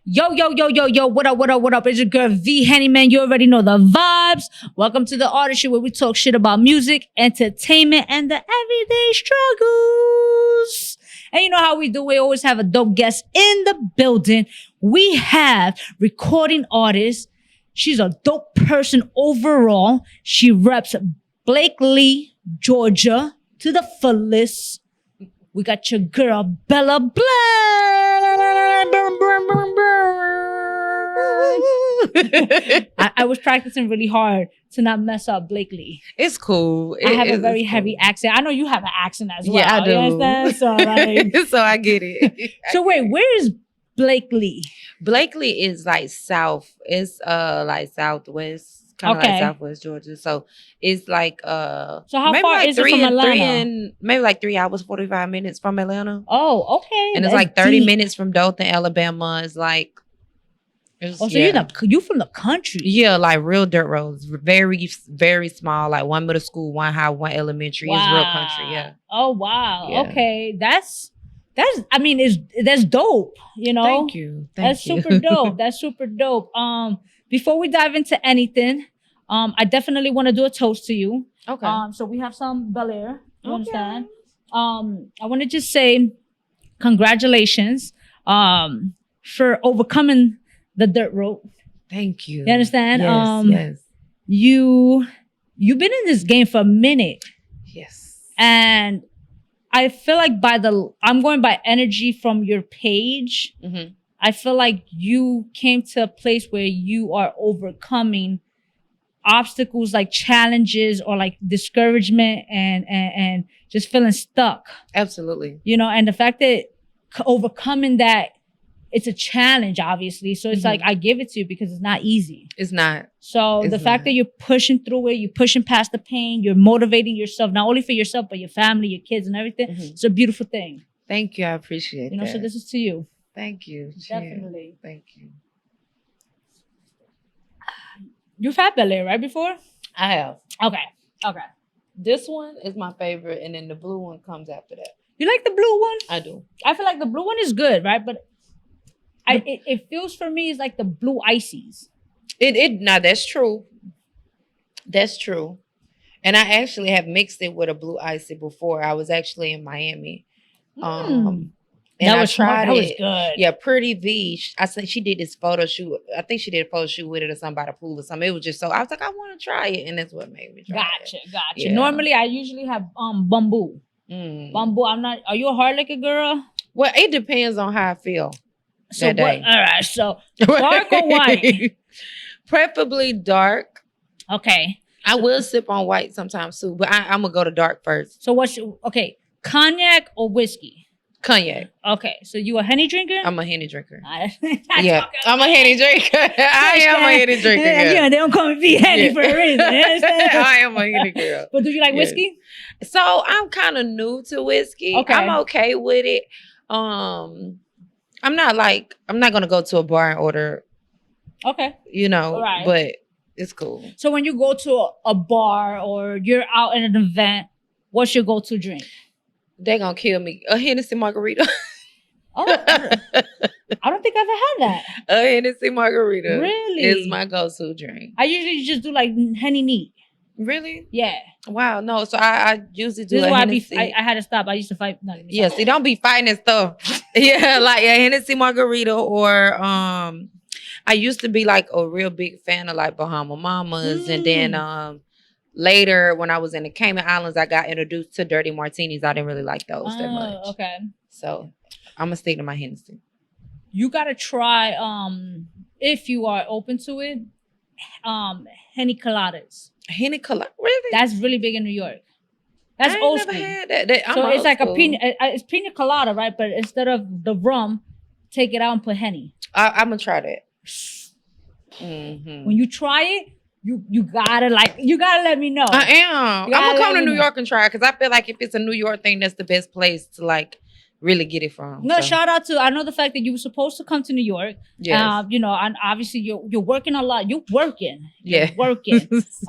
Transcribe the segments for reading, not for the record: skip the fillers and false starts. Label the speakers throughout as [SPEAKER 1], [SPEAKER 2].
[SPEAKER 1] Yo, what up? It's your girl V-HENNY, man. You already know the vibes. Welcome to the Artistry, where we talk shit about music, entertainment, and the everyday struggles. And you know how we do. We always have a dope guest in the building. We have recording artist. She's a dope person overall. She reps Blaq, Georgia to the fullest. We got your girl, Bella Blaq. I was practicing really hard to not mess up Blaq.
[SPEAKER 2] It's cool.
[SPEAKER 1] I have a very heavy accent. I know you have an accent as well.
[SPEAKER 2] Yeah, I do.
[SPEAKER 1] You understand? So, like,
[SPEAKER 2] so I get it.
[SPEAKER 1] So wait, where is Blaq?
[SPEAKER 2] Blaq is like south. It's like southwest, kind of like southwest Georgia. So it's like
[SPEAKER 1] So how
[SPEAKER 2] maybe
[SPEAKER 1] far
[SPEAKER 2] like
[SPEAKER 1] is it from Atlanta?
[SPEAKER 2] Maybe like 3 hours, 45 minutes from Atlanta.
[SPEAKER 1] Oh, okay.
[SPEAKER 2] And it's like 30 minutes from Dothan, Alabama. It's like
[SPEAKER 1] so you from the country?
[SPEAKER 2] Yeah, like real dirt roads. Very, very small. Like one middle school, one high, one elementary.
[SPEAKER 1] Wow.
[SPEAKER 2] It's real country. Yeah.
[SPEAKER 1] Oh wow.
[SPEAKER 2] Yeah.
[SPEAKER 1] Okay. That's that's dope, you know?
[SPEAKER 2] Thank you.
[SPEAKER 1] That's super dope. That's super dope. Before we dive into anything, I definitely want to do a toast to you.
[SPEAKER 2] Okay.
[SPEAKER 1] So we have some Bel Air. You understand? I want to just say congratulations for overcoming the dirt road.
[SPEAKER 2] Thank you.
[SPEAKER 1] You understand?
[SPEAKER 2] Yes.
[SPEAKER 1] You've been in this game for a minute.
[SPEAKER 2] Yes.
[SPEAKER 1] And I feel like I'm going by energy from your page.
[SPEAKER 2] Mm-hmm.
[SPEAKER 1] I feel like you came to a place where you are overcoming obstacles like challenges or like discouragement and just feeling stuck.
[SPEAKER 2] Absolutely.
[SPEAKER 1] You know, and the fact that overcoming that, it's a challenge, obviously. So it's like, I give it to you because it's not easy.
[SPEAKER 2] It's not.
[SPEAKER 1] So the fact that you're pushing through it, you're pushing past the pain, you're motivating yourself, not only for yourself, but your family, your kids and everything. It's a beautiful thing.
[SPEAKER 2] Thank you. I appreciate that.
[SPEAKER 1] You know, so this is to you.
[SPEAKER 2] Thank you.
[SPEAKER 1] Definitely.
[SPEAKER 2] Thank you.
[SPEAKER 1] You've had Bel Air, right, before?
[SPEAKER 2] I have.
[SPEAKER 1] Okay.
[SPEAKER 2] This one is my favorite, and then the blue one comes after that.
[SPEAKER 1] You like the blue one?
[SPEAKER 2] I do.
[SPEAKER 1] I feel like the blue one is good, right? But it feels for me it's like the blue ices.
[SPEAKER 2] Now that's true. That's true. And I actually have mixed it with a blue icy before. I was actually in Miami. And
[SPEAKER 1] that
[SPEAKER 2] I
[SPEAKER 1] was
[SPEAKER 2] tried
[SPEAKER 1] that
[SPEAKER 2] it.
[SPEAKER 1] was good.
[SPEAKER 2] Yeah, Pretty V. I think she did this photo shoot. I think she did a photo shoot with it or something by the pool or something. It was just so I was like, I want to try it, and that's what made me try it.
[SPEAKER 1] Gotcha.
[SPEAKER 2] Yeah.
[SPEAKER 1] Normally, I usually have Bumbu. Bumbu. I'm not. Are you a hard liquor girl?
[SPEAKER 2] Well, it depends on how I feel.
[SPEAKER 1] So
[SPEAKER 2] that day.
[SPEAKER 1] All right. So dark or white?
[SPEAKER 2] Preferably dark.
[SPEAKER 1] Okay.
[SPEAKER 2] I will sip on white sometimes too, but I'm gonna go to dark first.
[SPEAKER 1] So cognac or whiskey?
[SPEAKER 2] Cognac.
[SPEAKER 1] Okay, so you a Henny drinker?
[SPEAKER 2] I'm a Henny drinker.
[SPEAKER 1] Yeah,
[SPEAKER 2] I'm a Henny drinker. I am a Henny drinker.
[SPEAKER 1] Yeah, they don't call me V-Henny for a reason. You understand?
[SPEAKER 2] I am a Henny girl.
[SPEAKER 1] But do you like whiskey?
[SPEAKER 2] So I'm kind of new to whiskey.
[SPEAKER 1] Okay.
[SPEAKER 2] I'm okay with it. I'm not gonna go to a bar and order.
[SPEAKER 1] Okay.
[SPEAKER 2] You know,
[SPEAKER 1] right.
[SPEAKER 2] But it's cool.
[SPEAKER 1] So when you go to a bar or you're out at an event, what's your go-to drink?
[SPEAKER 2] They're gonna kill me. A Hennessy margarita.
[SPEAKER 1] Oh, I don't think I've ever had that.
[SPEAKER 2] A Hennessy margarita.
[SPEAKER 1] Really?
[SPEAKER 2] Is my go-to drink.
[SPEAKER 1] I usually just do like Henny neat.
[SPEAKER 2] Really?
[SPEAKER 1] Yeah.
[SPEAKER 2] Wow. No. So I usually do.
[SPEAKER 1] This is why
[SPEAKER 2] Hennessy.
[SPEAKER 1] I had to stop. I used to fight. No,
[SPEAKER 2] yeah. See, don't be fighting and stuff. Yeah, like a Hennessy margarita or I used to be like a real big fan of like Bahama Mamas, and then later when I was in the Cayman Islands, I got introduced to dirty martinis. I didn't really like those that much.
[SPEAKER 1] Okay.
[SPEAKER 2] So I'm gonna stick to my Hennessy.
[SPEAKER 1] You gotta try if you are open to it, Henny Coladas.
[SPEAKER 2] Henny Colada, really?
[SPEAKER 1] That's really big in New York. That's old school.
[SPEAKER 2] Had that.
[SPEAKER 1] So it's like a pina. It's pina colada, right? But instead of the rum, take it out and put Henny.
[SPEAKER 2] I'm gonna try that.
[SPEAKER 1] When you try it, you gotta let me know.
[SPEAKER 2] I am. I'm gonna come to New York and try it because I feel like if it's a New York thing, that's the best place to like really get it from.
[SPEAKER 1] No, shout out to, I know the fact that you were supposed to come to New York.
[SPEAKER 2] Yes.
[SPEAKER 1] You know, and obviously you're working a lot. You're working.
[SPEAKER 2] Yeah.
[SPEAKER 1] You're working.
[SPEAKER 2] Yes.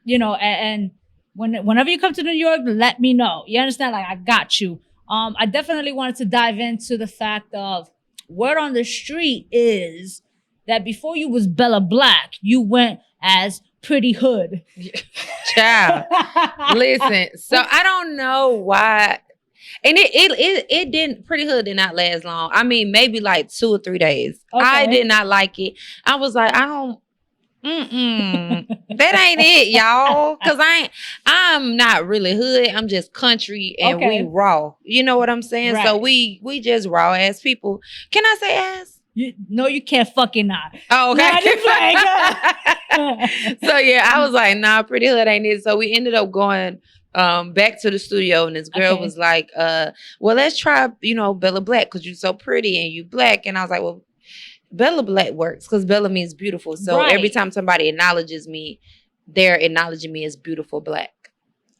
[SPEAKER 1] You know, and whenever you come to New York, let me know. You understand? Like, I got you. I definitely wanted to dive into the fact of word on the street is that before you was Bella Blaq, you went as Pretty Hood.
[SPEAKER 2] Child, listen. So I don't know why, and it didn't. Pretty Hood did not last long. I mean, maybe like 2 or 3 days.
[SPEAKER 1] Okay.
[SPEAKER 2] I did not like it. I was like, I don't. That ain't it, y'all. Cause I'm not really hood. I'm just country, and we raw. You know what I'm saying?
[SPEAKER 1] Right.
[SPEAKER 2] So we just raw ass people. Can I say ass?
[SPEAKER 1] No, you can't fucking not.
[SPEAKER 2] Oh, okay.
[SPEAKER 1] No, I just
[SPEAKER 2] So yeah, I was like, nah, Pretty Hood ain't it. So we ended up going back to the studio, and this girl was like, well, let's try, Bella Blaq, because you're so pretty and you black. And I was like, well, Bella Blaq works because Bella means beautiful. So every time somebody acknowledges me, they're acknowledging me as beautiful black.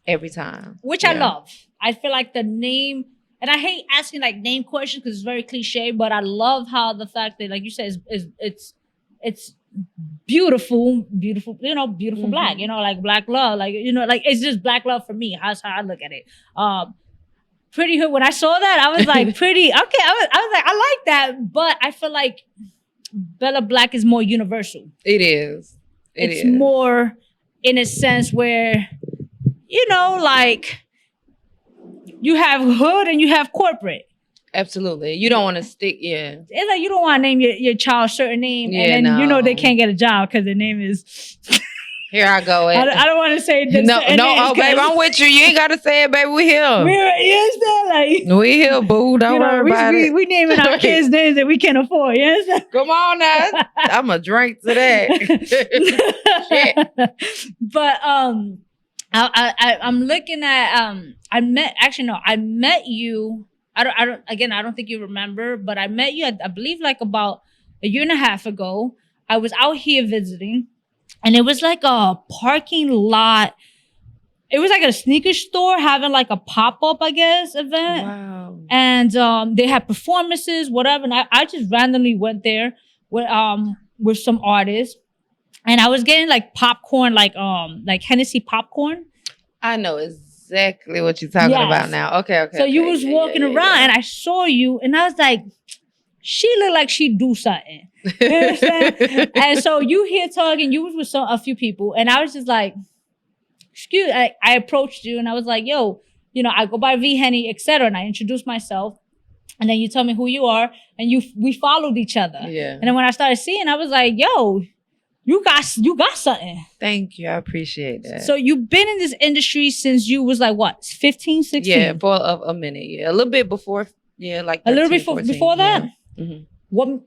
[SPEAKER 2] Every time.
[SPEAKER 1] Which I love. I feel like the name, and I hate asking like name questions because it's very cliche, but I love how the fact that, like you said, it's beautiful, beautiful black, like black love, like, like it's just black love for me. That's how I look at it. Pretty Hood, when I saw that, I was like, pretty, okay. I was like, I like that, but I feel like Bella Blaq is more universal.
[SPEAKER 2] It is.
[SPEAKER 1] It's more in a sense where, like you have hood and you have corporate.
[SPEAKER 2] Absolutely. You don't want to stick, It's
[SPEAKER 1] like you don't want to name your child a certain name and then they can't get a job because their name is...
[SPEAKER 2] Here I go.
[SPEAKER 1] I don't want to say this.
[SPEAKER 2] No, oh, babe, I'm with you. You ain't got to say it, baby. We here. We here, boo. Don't worry about it.
[SPEAKER 1] We naming our kids names that we can't afford. Yes.
[SPEAKER 2] Come on now. I'm a drink to that. Shit.
[SPEAKER 1] But I'm looking at I met you. I don't think you remember, but I met you. I believe like about a year and a half ago. I was out here visiting. And it was like a parking lot. It was like a sneaker store having like a pop-up, I guess, event.
[SPEAKER 2] Wow.
[SPEAKER 1] And they had performances, whatever. And I just randomly went there with some artists. And I was getting like popcorn, like Hennessy popcorn.
[SPEAKER 2] I know exactly what you're talking about now. Okay.
[SPEAKER 1] So you was walking around and I saw you and I was like, she looked like she do something. You understand? And so you here talking, you was with a few people, and I was just like, I approached you and I was like, yo, I go by V-Henny, etc. And I introduced myself. And then you tell me who you are, and we followed each other.
[SPEAKER 2] Yeah.
[SPEAKER 1] And then when I started seeing, I was like, yo, you got something.
[SPEAKER 2] Thank you. I appreciate that.
[SPEAKER 1] So you've been in this industry since you was like what, 15, 16?
[SPEAKER 2] Yeah, for a minute. Yeah. A little bit before. Yeah, like 13,
[SPEAKER 1] a little bit
[SPEAKER 2] 14,
[SPEAKER 1] before that?
[SPEAKER 2] Yeah. Mm-hmm.
[SPEAKER 1] What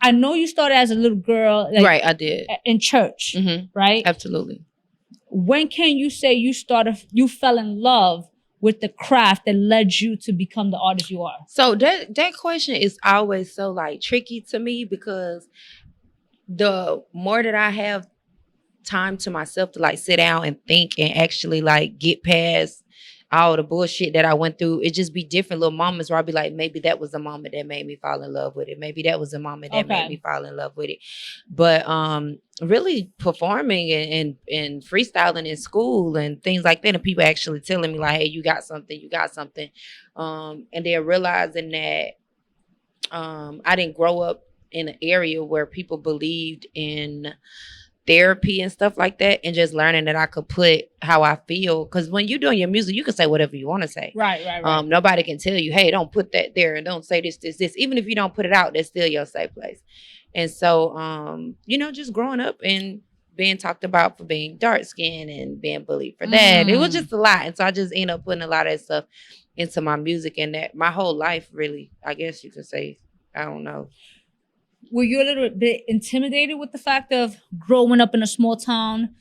[SPEAKER 1] I know you started as a little girl. Like,
[SPEAKER 2] right, I did.
[SPEAKER 1] In church, right?
[SPEAKER 2] Absolutely.
[SPEAKER 1] When can you say you fell in love with the craft that led you to become the artist you are?
[SPEAKER 2] So that question is always so like tricky to me, because the more that I have time to myself to like sit down and think and actually like get past all the bullshit that I went through, it just be different little moments where I'll be like, maybe that was the moment that made me fall in love with it. Maybe that was the moment that made me fall in love with it. But really performing and freestyling in school and things like that, and people actually telling me like, hey, you got something. And they're realizing that I didn't grow up in an area where people believed in therapy and stuff like that, and just learning that I could put how I feel. Because when you're doing your music, you can say whatever you want to say.
[SPEAKER 1] Right.
[SPEAKER 2] Nobody can tell you, hey, don't put that there and don't say this. Even if you don't put it out, that's still your safe place. And so, just growing up and being talked about for being dark skinned and being bullied for that, it was just a lot. And so I just ended up putting a lot of that stuff into my music, and that my whole life really, I guess you could say, I don't know.
[SPEAKER 1] Were you a little bit intimidated with the fact of growing up in a small town?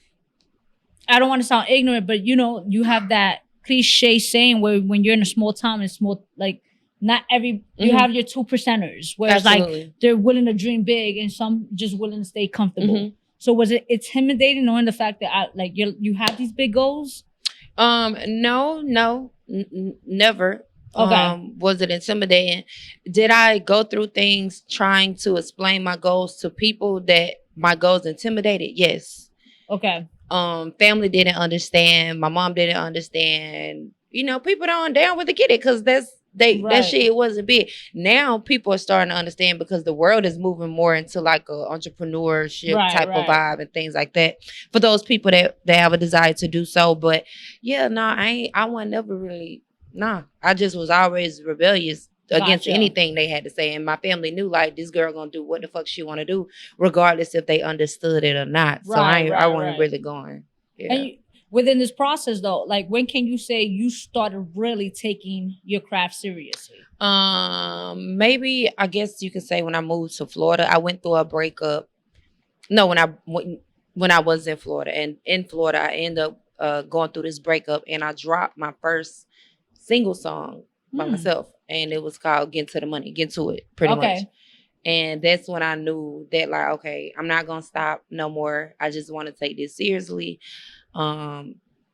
[SPEAKER 1] I don't want to sound ignorant, but you have that cliche saying where when you're in a small town, it's small, like not every, you have your 2%ers, where it's like they're willing to dream big and some just willing to stay comfortable. So was it intimidating knowing the fact that you have these big goals? No, never. Okay.
[SPEAKER 2] Was it intimidating? Did I go through things trying to explain my goals to people that my goals intimidated? Yes.
[SPEAKER 1] Okay.
[SPEAKER 2] Family didn't understand. My mom didn't understand. People don't down with to get it, because That shit wasn't big. Now people are starting to understand because the world is moving more into like a entrepreneurship type of vibe and things like that. For those people that have a desire to do so. But yeah, no, I wasn't never really I just was always rebellious against anything they had to say. And my family knew like this girl gonna do what the fuck she wanna do, regardless if they understood it or not. So I wasn't really going. Yeah.
[SPEAKER 1] And within this process though, like when can you say you started really taking your craft seriously?
[SPEAKER 2] Maybe I guess you could say when I moved to Florida, I went through a breakup. No, when I was in Florida, and in Florida I ended up going through this breakup, and I dropped my first single song by myself, and it was called "Get to the Money," get to it, pretty much. And that's when I knew that like, okay, I'm not gonna stop no more. I just want to take this seriously.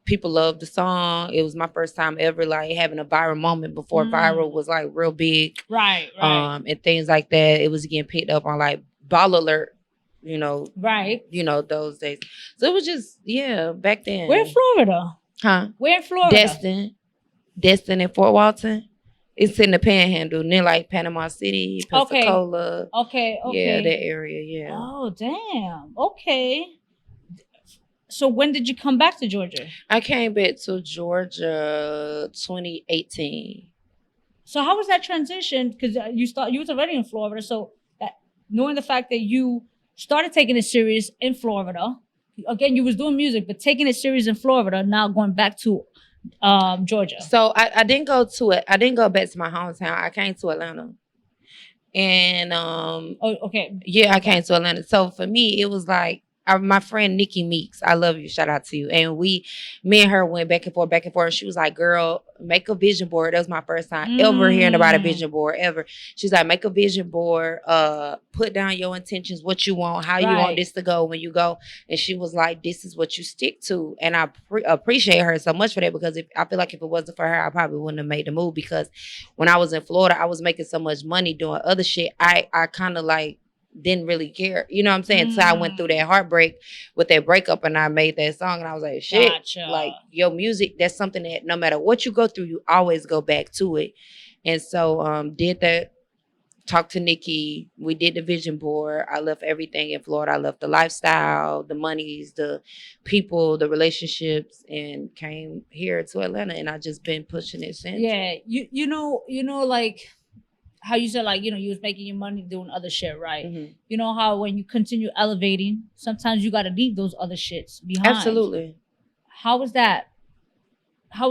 [SPEAKER 2] People loved the song. It was my first time ever like having a viral moment before viral was like real big.
[SPEAKER 1] Right.
[SPEAKER 2] And things like that. It was getting picked up on like Ball Alert, you know.
[SPEAKER 1] Right.
[SPEAKER 2] You know, those days. So it was just, back then.
[SPEAKER 1] Where in Florida?
[SPEAKER 2] Huh?
[SPEAKER 1] Where in Florida?
[SPEAKER 2] Destin in Fort Walton. It's in the Panhandle, near like Panama City, Pensacola.
[SPEAKER 1] Okay.
[SPEAKER 2] Yeah, that area, yeah.
[SPEAKER 1] Oh, damn. Okay. So when did you come back to Georgia?
[SPEAKER 2] I came back to Georgia 2018.
[SPEAKER 1] So how was that transition? Because you was already in Florida. So that, knowing the fact that you started taking it serious in Florida, again, you was doing music, but taking it serious in Florida, now going back to Georgia.
[SPEAKER 2] So I didn't go to it. I didn't go back to my hometown. I came to Atlanta. And I came to Atlanta. So for me, it was like my friend Nikki Meeks, I love you, shout out to you. And me and her went back and forth. And she was like, girl, make a vision board. That was my first time ever hearing about a vision board, ever. She's like, make a vision board, put down your intentions, what you want, how you want this to go when you go. And she was like, this is what you stick to. And I appreciate her so much for that, because I feel like if it wasn't for her, I probably wouldn't have made the move, because when I was in Florida, I was making so much money doing other shit. I kind of like didn't really care, you know what I'm saying? So I went through that heartbreak with that breakup, and I made that song, and I was like, shit, like your music, that's something that no matter what you go through, you always go back to it. And so did that, talked to Nikki, we did the vision board. I left everything in Florida. I left the lifestyle, the monies, the people, the relationships, and came here to Atlanta, and I just been pushing it since.
[SPEAKER 1] Yeah, you know like how you said, like, you know, you was making your money doing other shit, right? Mm-hmm. You know how when you continue elevating, sometimes you got to leave those other shits behind.
[SPEAKER 2] Absolutely.
[SPEAKER 1] How was that? How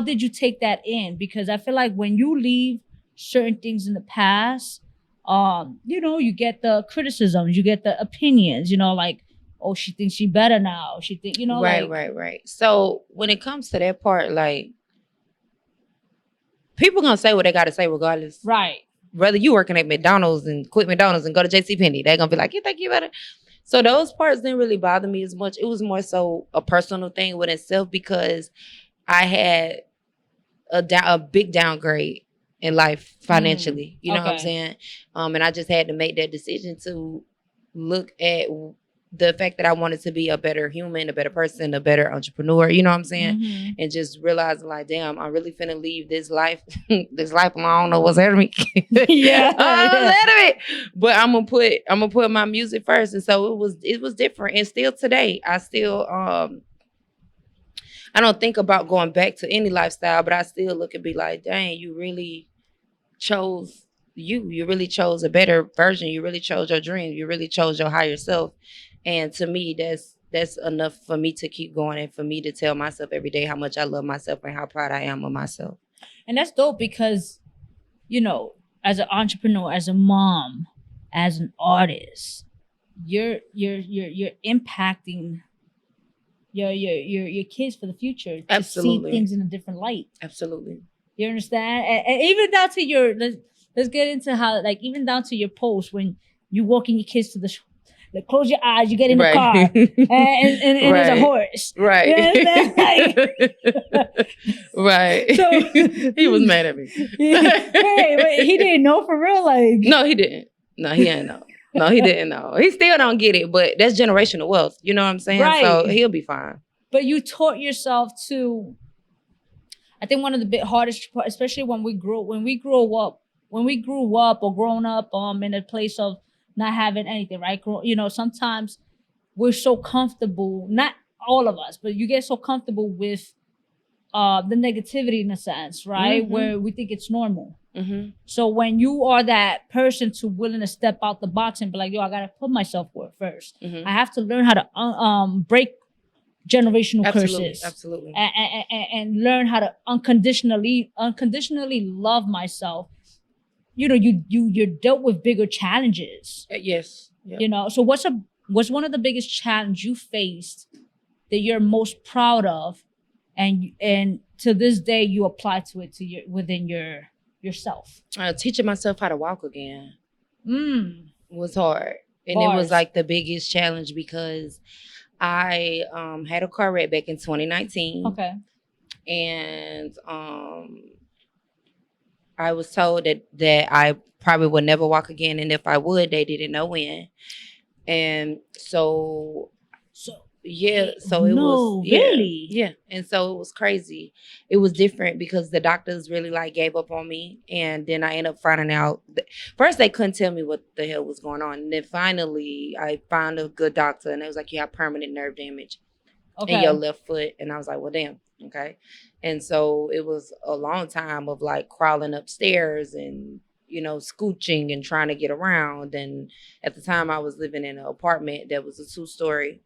[SPEAKER 1] did you take that in? Because I feel like when you leave certain things in the past, you know, you get the criticisms, you get the opinions, you know, like, oh, she thinks she better now. She think, you know,
[SPEAKER 2] right. So when it comes to that part, like, people gonna say what they gotta say regardless.
[SPEAKER 1] Right.
[SPEAKER 2] Whether you working at McDonald's and quit McDonald's and go to JCPenney, they're gonna be like, you think you better? So those parts didn't really bother me as much. It was more so a personal thing with itself, because I had a big downgrade in life financially. You know what I'm saying? And I just had to make that decision to look at the fact that I wanted to be a better human, a better person, a better entrepreneur, you know what I'm saying? Mm-hmm. And just realizing like, damn, I'm really finna leave this life, this life alone. I don't know what's ahead of me. Ahead of me. But I'm gonna put my music first. And so it was different. And still today, I still I don't think about going back to any lifestyle, but I still look and be like, dang, you really chose you really chose a better version. You really chose your dream. You really chose your higher self. And to me, that's enough for me to keep going, and for me to tell myself every day how much I love myself and how proud I am of myself.
[SPEAKER 1] And that's dope, because, you know, as an entrepreneur, as a mom, as an artist, you're impacting your kids for the future.
[SPEAKER 2] Absolutely.
[SPEAKER 1] To see things in a different light.
[SPEAKER 2] Absolutely.
[SPEAKER 1] You understand? And even down to your, let's get into how, like, even down to your post when you walking your kids to the close your eyes, you get in the car, and there's a horse.
[SPEAKER 2] Right.
[SPEAKER 1] You understand?
[SPEAKER 2] Right. So he was mad at me.
[SPEAKER 1] Wait, he didn't know for real? Like,
[SPEAKER 2] no, he didn't. No, he didn't know. No, he didn't know. He still don't get it, but that's generational wealth. You know what I'm saying? Right. So he'll be fine.
[SPEAKER 1] But you taught yourself to, I think one of the bit hardest part, especially when we grew up or grown up in a place of not having anything, right? Sometimes we're so comfortable, not all of us, but you get so comfortable with the negativity in a sense, right? Where we think it's normal. So when you are that person to willing to step out the box and be like, yo, I gotta put myself first. I have to learn how to break generational curses,
[SPEAKER 2] absolutely,
[SPEAKER 1] and learn how to unconditionally love myself. You're dealt with bigger challenges.
[SPEAKER 2] Yes. Yep.
[SPEAKER 1] So what's one of the biggest challenge you faced that you're most proud of, and to this day you apply to it within yourself?
[SPEAKER 2] Teaching myself how to walk again was hard, and
[SPEAKER 1] Bars.
[SPEAKER 2] it was like the biggest challenge because I had a car wreck back in 2019.
[SPEAKER 1] Okay.
[SPEAKER 2] And I was told that I probably would never walk again, and if I would, they didn't know when. And so it was
[SPEAKER 1] really,
[SPEAKER 2] yeah, and so it was crazy. It was different because the doctors really like gave up on me, and then I ended up finding out. First, they couldn't tell me what the hell was going on, and then finally, I found a good doctor, and it was like, you have permanent nerve damage in your left foot, and I was like, well, damn, okay. And so it was a long time of like crawling upstairs and scooching and trying to get around. And at the time, I was living in an apartment that was a 2-story.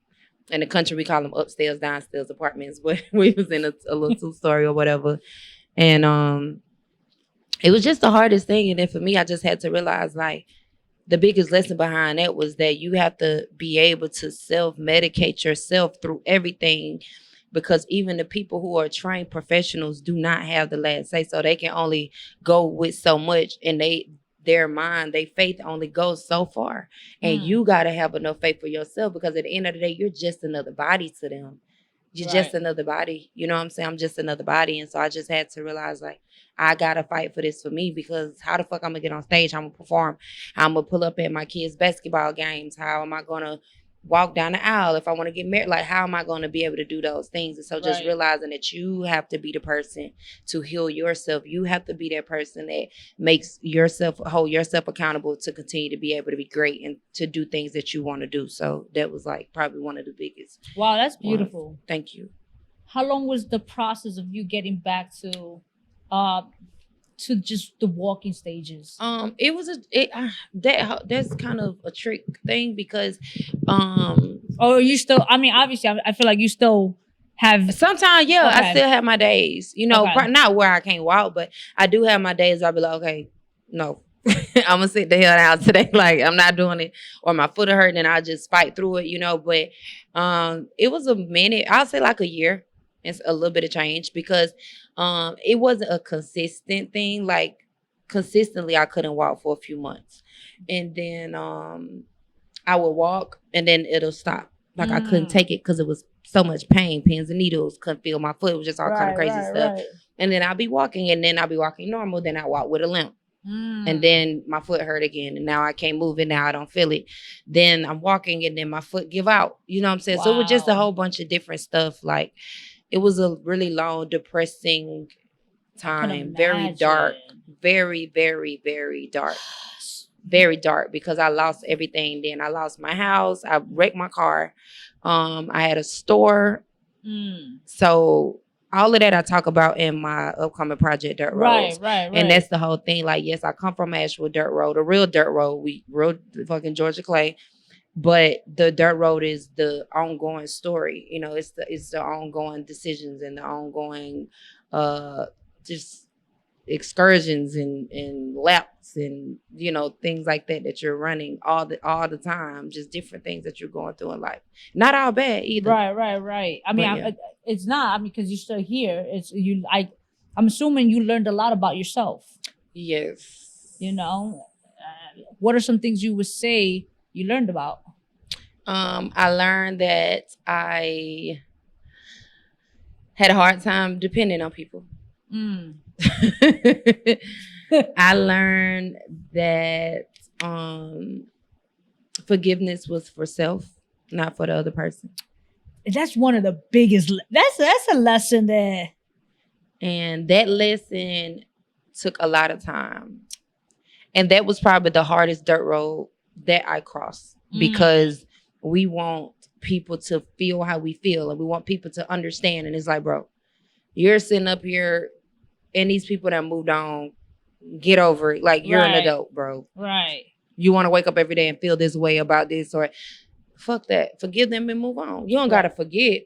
[SPEAKER 2] In the country, we call them upstairs, downstairs apartments, but we was in a little 2-story or whatever. And it was just the hardest thing. And then for me, I just had to realize, like, the biggest lesson behind that was that you have to be able to self-medicate yourself through everything, because even the people who are trained professionals do not have the last say. So they can only go with so much, and their mind, their faith only goes so far. And you got to have enough faith for yourself, because at the end of the day, you're just another body to them. You're just another body. You know what I'm saying? I'm just another body. And so I just had to realize, like, I got to fight for this for me, because how the fuck I'm going to get on stage? How I'm going to perform? How I'm going to pull up at my kids' basketball games? How am I going to walk down the aisle if I want to get married? Like, how am I going to be able to do those things? And so just realizing that you have to be the person to heal yourself. You have to be that person that makes yourself, hold yourself accountable to continue to be able to be great and to do things that you want to do. So that was like probably one of the biggest.
[SPEAKER 1] Wow, that's beautiful.
[SPEAKER 2] Ones. Thank you.
[SPEAKER 1] How long was the process of you getting back to just the walking stages?
[SPEAKER 2] It was that's kind of a trick thing, because
[SPEAKER 1] or you still, I mean, obviously I feel like you still have
[SPEAKER 2] sometimes, yeah. Okay. I still have my days, not where I can't walk, but I do have my days I'll be like, okay, no, I'm gonna sit the hell out today, like I'm not doing it, or my foot hurt and I'll just fight through it, but it was a minute, I'll say like a year. It's a little bit of change, because it wasn't a consistent thing. Like, consistently, I couldn't walk for a few months. And then I would walk and then it'll stop. Like, I couldn't take it because it was so much pain, pins and needles, couldn't feel my foot. It was just all kind of crazy stuff. Right. And then I'll be walking, and then I'll be walking normal. Then I walk with a limp. And then my foot hurt again, and now I can't move it. Now I don't feel it. Then I'm walking, and then my foot give out. You know what I'm saying? Wow. So it was just a whole bunch of different stuff. Like, it was a really long, depressing time. Very dark. Very, very, very dark. Very dark, because I lost everything. Then I lost my house. I wrecked my car. I had a store. So all of that I talk about in my upcoming project, Dirt Roads. Right. And that's the whole thing. Like, yes, I come from Asheville dirt road, a real dirt road. We rode fucking Georgia Clay. But the dirt road is the ongoing story. It's the ongoing decisions and the ongoing just excursions and laps and things like that you're running all the time. Just different things that you're going through in life. Not all bad either.
[SPEAKER 1] Right. I mean, it's not. I mean, because you're still here. It's you. I'm assuming you learned a lot about yourself.
[SPEAKER 2] Yes.
[SPEAKER 1] What are some things you would say you learned about?
[SPEAKER 2] I learned that I had a hard time depending on people. I learned that forgiveness was for self, not for the other person.
[SPEAKER 1] That's one of the biggest. That's a lesson that
[SPEAKER 2] And that lesson took a lot of time. And that was probably the hardest dirt road that I crossed, because we want people to feel how we feel, and we want people to understand. And it's like, bro, you're sitting up here and these people that moved on, get over it. Like, you're an adult, bro.
[SPEAKER 1] Right.
[SPEAKER 2] You want to wake up every day and feel this way about this, or fuck that. Forgive them and move on. You don't got to forget.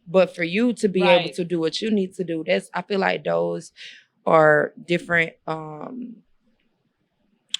[SPEAKER 2] But for you to be able to do what you need to do, I feel like those are different.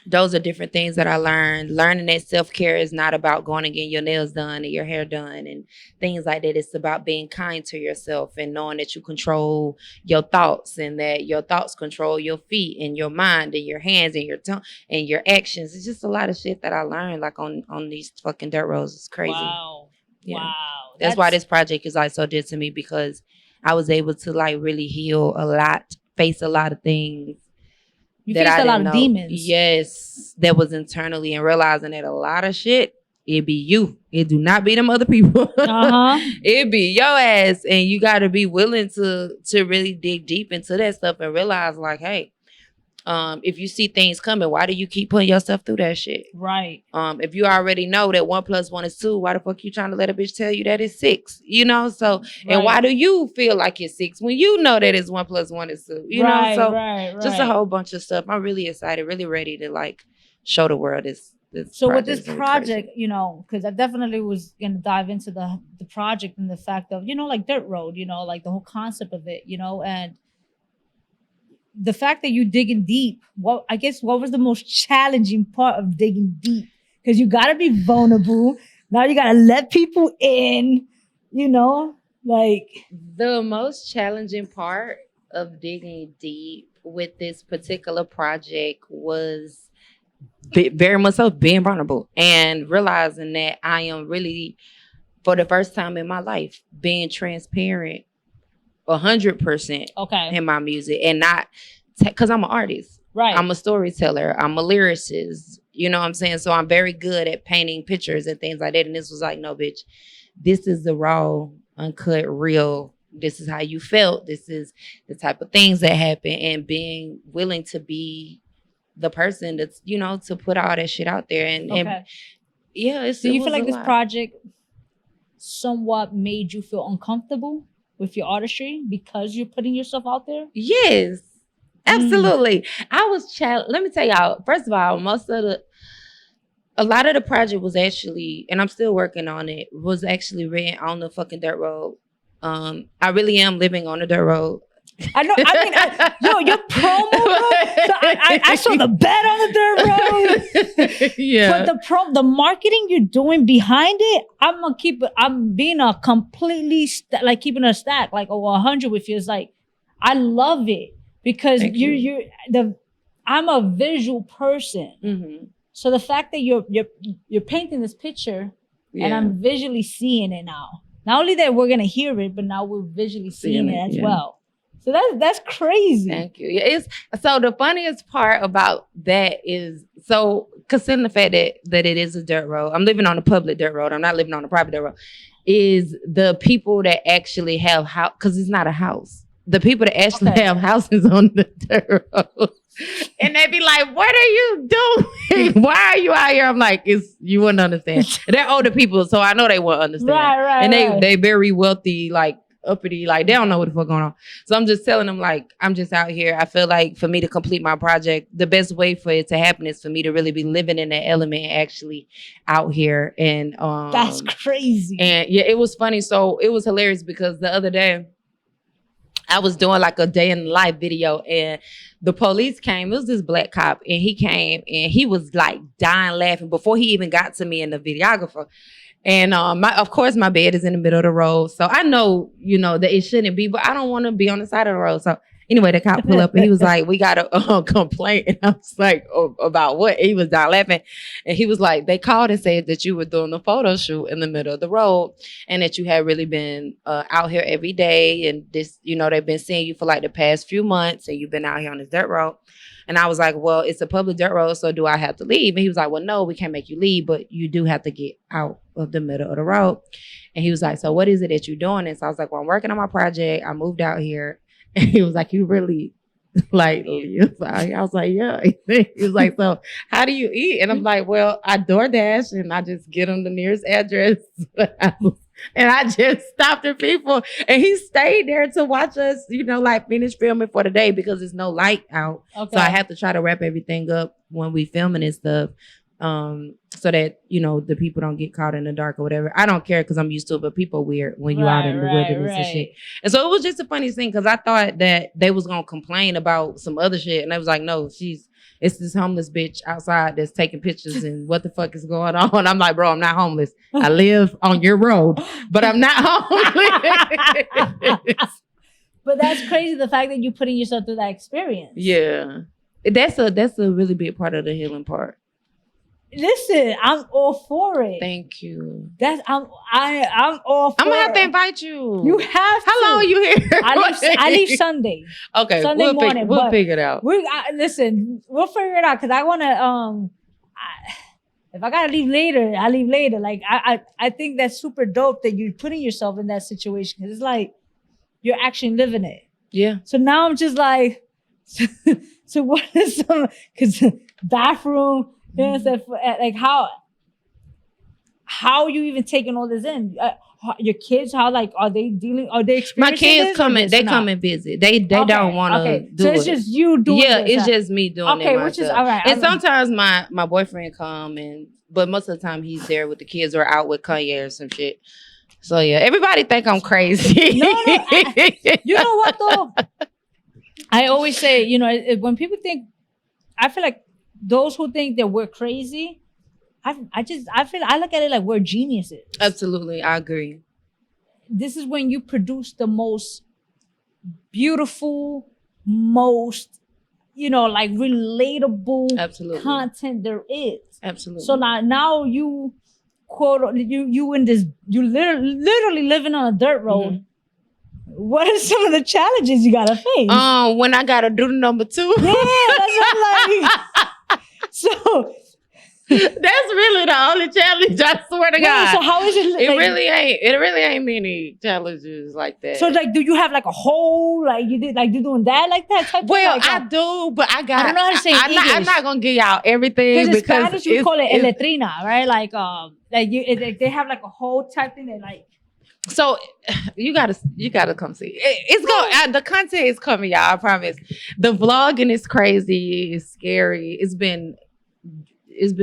[SPEAKER 2] Those are different things that I learned. Learning that self-care is not about going and getting your nails done and your hair done and things like that. It's about being kind to yourself and knowing that you control your thoughts, and that your thoughts control your feet and your mind and your hands and your tongue and your actions. It's just a lot of shit that I learned, like on these fucking dirt roads. It's crazy.
[SPEAKER 1] Wow.
[SPEAKER 2] Yeah.
[SPEAKER 1] Wow.
[SPEAKER 2] That's why this project is like so dear to me, because I was able to like really heal a lot, face a lot of things.
[SPEAKER 1] You faced a lot of demons.
[SPEAKER 2] Yes, that was internally, and realizing that a lot of shit, it be you. It do not be them other people. It be your ass, and you got to be willing to really dig deep into that stuff and realize, like, hey, if you see things coming, why do you keep putting yourself through that shit?
[SPEAKER 1] Right.
[SPEAKER 2] If you already know that 1 + 1 is 2, why the fuck you trying to let a bitch tell you that it's 6? You know, so and why do you feel like it's 6 when you know that it's 1 + 1 is 2? You know, so just a whole bunch of stuff. I'm really excited, really ready to like show the world this.
[SPEAKER 1] So with this project, you know, because I definitely was gonna dive into the project and the fact of, you know, like Dirt Road, you know, like the whole concept of it, you know, and the fact that you digging deep. What was the most challenging part of digging deep? Because you gotta be vulnerable. Now you gotta let people in, you know, like
[SPEAKER 2] the most challenging part of digging deep with this particular project was very much so being vulnerable and realizing that I am really, for the first time in my life, being transparent 100% in my music, and not because I'm an artist. Right. I'm a storyteller. I'm a lyricist. You know what I'm saying? So I'm very good at painting pictures and things like that. And this was like, no, bitch, this is the raw, uncut, real. This is how you felt. This is the type of things that happen, and being willing to be the person that's, you know, to put all that shit out there. And yeah.
[SPEAKER 1] Do you feel like this project somewhat made you feel uncomfortable with your artistry because you're putting yourself out there?
[SPEAKER 2] Yes, absolutely. I was let me tell y'all, first of all, a lot of the project was actually, and I'm still working on it, was actually written on the fucking dirt road. I really am living on the dirt road.
[SPEAKER 1] I know. I mean, your promo, bro. So I saw the bed on the dirt road. Yeah. But the marketing you're doing behind it, I'm being a completely like keeping a stack like over 100 with you. It's like I love it because I'm a visual person. Mm-hmm. So the fact that you're painting this picture and I'm visually seeing it now. Not only that we're gonna hear it, but now we're visually seeing it as well. So that's crazy.
[SPEAKER 2] Thank you. It's so the funniest part about that is, so considering the fact that it is a dirt road, I'm living on a public dirt road. I'm not living on a private dirt road. Is the people that actually have house, because it's not a house. The people that actually have houses on the dirt road, and they be like, "What are you doing? Why are you out here?" I'm like, you wouldn't understand. They're older people, so I know they won't understand. Right. And they very wealthy, like uppity, like they don't know what the fuck going on. So I'm just telling them, like, I'm just out here. I feel like for me to complete my project, the best way for it to happen is for me to really be living in that element, actually out here. And
[SPEAKER 1] that's crazy.
[SPEAKER 2] And yeah, it was funny. So it was hilarious because the other day I was doing like a day in the life video, and the police came. It was this black cop, and he came and he was like dying laughing before he even got to me and the videographer. And of course, my bed is in the middle of the road. So I know, you know, that it shouldn't be, but I don't want to be on the side of the road. So anyway, the cop pulled up and he was like, "We got a complaint." And I was like, "Oh, about what?" He was down laughing. And he was like, "They called and said that you were doing a photo shoot in the middle of the road and that you had really been out here every day. And this, you know, they've been seeing you for like the past few months and you've been out here on this dirt road." And I was like, "Well, it's a public dirt road, so do I have to leave?" And he was like, "Well, no, we can't make you leave, but you do have to get out of the middle of the road." And he was like, "So what is it that you're doing?" And so I was like, "Well, I'm working on my project. I moved out here
[SPEAKER 3] And he was like, "You really like live?" I was like, "Yeah." He was like, "So how do you eat?" And I'm like, "Well, I DoorDash and I just get them the nearest address." And I just stopped at people, and he stayed there to watch us, like finish filming for the day because there's no light out.
[SPEAKER 1] Okay.
[SPEAKER 3] So I have to try to wrap everything up when we filming and stuff, so that the people don't get caught in the dark or whatever. I don't care because I'm used to it, but people are weird when you out in the wilderness and shit. And so it was just a funny thing because I thought that they was gonna complain about some other shit, and they was like, "No, it's this homeless bitch outside that's taking pictures and what the fuck is going on?" I'm like, "Bro, I'm not homeless. I live on your road, but I'm not homeless."
[SPEAKER 1] But that's crazy, the fact that you're putting yourself through that experience.
[SPEAKER 3] Yeah. That's a really big part of the healing part.
[SPEAKER 1] Listen, I'm all for it.
[SPEAKER 3] Thank you.
[SPEAKER 1] I'm all for it.
[SPEAKER 3] I'm gonna have to invite you.
[SPEAKER 1] You have to.
[SPEAKER 3] How long are you here?
[SPEAKER 1] I leave Sunday.
[SPEAKER 3] Okay,
[SPEAKER 1] Sunday morning.
[SPEAKER 3] We'll figure it out.
[SPEAKER 1] Listen, we'll figure it out because I want to. If I gotta leave later, I leave later. Like I think that's super dope that you're putting yourself in that situation because it's like you're actually living it.
[SPEAKER 3] Yeah.
[SPEAKER 1] So now I'm just like, so what is some? Because bathroom. You know what I'm saying? Like how are you even taking all this in? Your kids, how are they dealing? Are they experiencing
[SPEAKER 3] My kids
[SPEAKER 1] this
[SPEAKER 3] come in. They come and visit. They don't want to do
[SPEAKER 1] so
[SPEAKER 3] it.
[SPEAKER 1] it's just you doing it.
[SPEAKER 3] Yeah, it's just me doing it myself.
[SPEAKER 1] Which is all right.
[SPEAKER 3] And sometimes my boyfriend come but most of the time he's there with the kids or out with Kanye or some shit. So yeah, everybody think I'm crazy.
[SPEAKER 1] No, you know what though? I always say, when people think, I feel like those who think that we're crazy, I look at it like we're geniuses.
[SPEAKER 3] Absolutely, I agree.
[SPEAKER 1] This is when you produce the most beautiful, most, relatable content there is.
[SPEAKER 3] Absolutely.
[SPEAKER 1] So now you you in this, you literally living on a dirt road. Mm-hmm. What are some of the challenges you gotta face?
[SPEAKER 3] When I gotta do the number 2.
[SPEAKER 1] Yeah, that's what I'm like. So
[SPEAKER 3] that's really the only challenge. I swear to God.
[SPEAKER 1] So how is it?
[SPEAKER 3] It really ain't many challenges like that.
[SPEAKER 1] So do you have like a whole you doing that like that type?
[SPEAKER 3] Well, I do, but I don't
[SPEAKER 1] know how to say English.
[SPEAKER 3] I'm not gonna give y'all everything
[SPEAKER 1] because in Spanish you call it eletrina, right? They have like a whole type thing that like.
[SPEAKER 3] So you gotta come see. It's going. The content is coming, y'all. I promise. The vlogging is crazy. It's scary. It's been.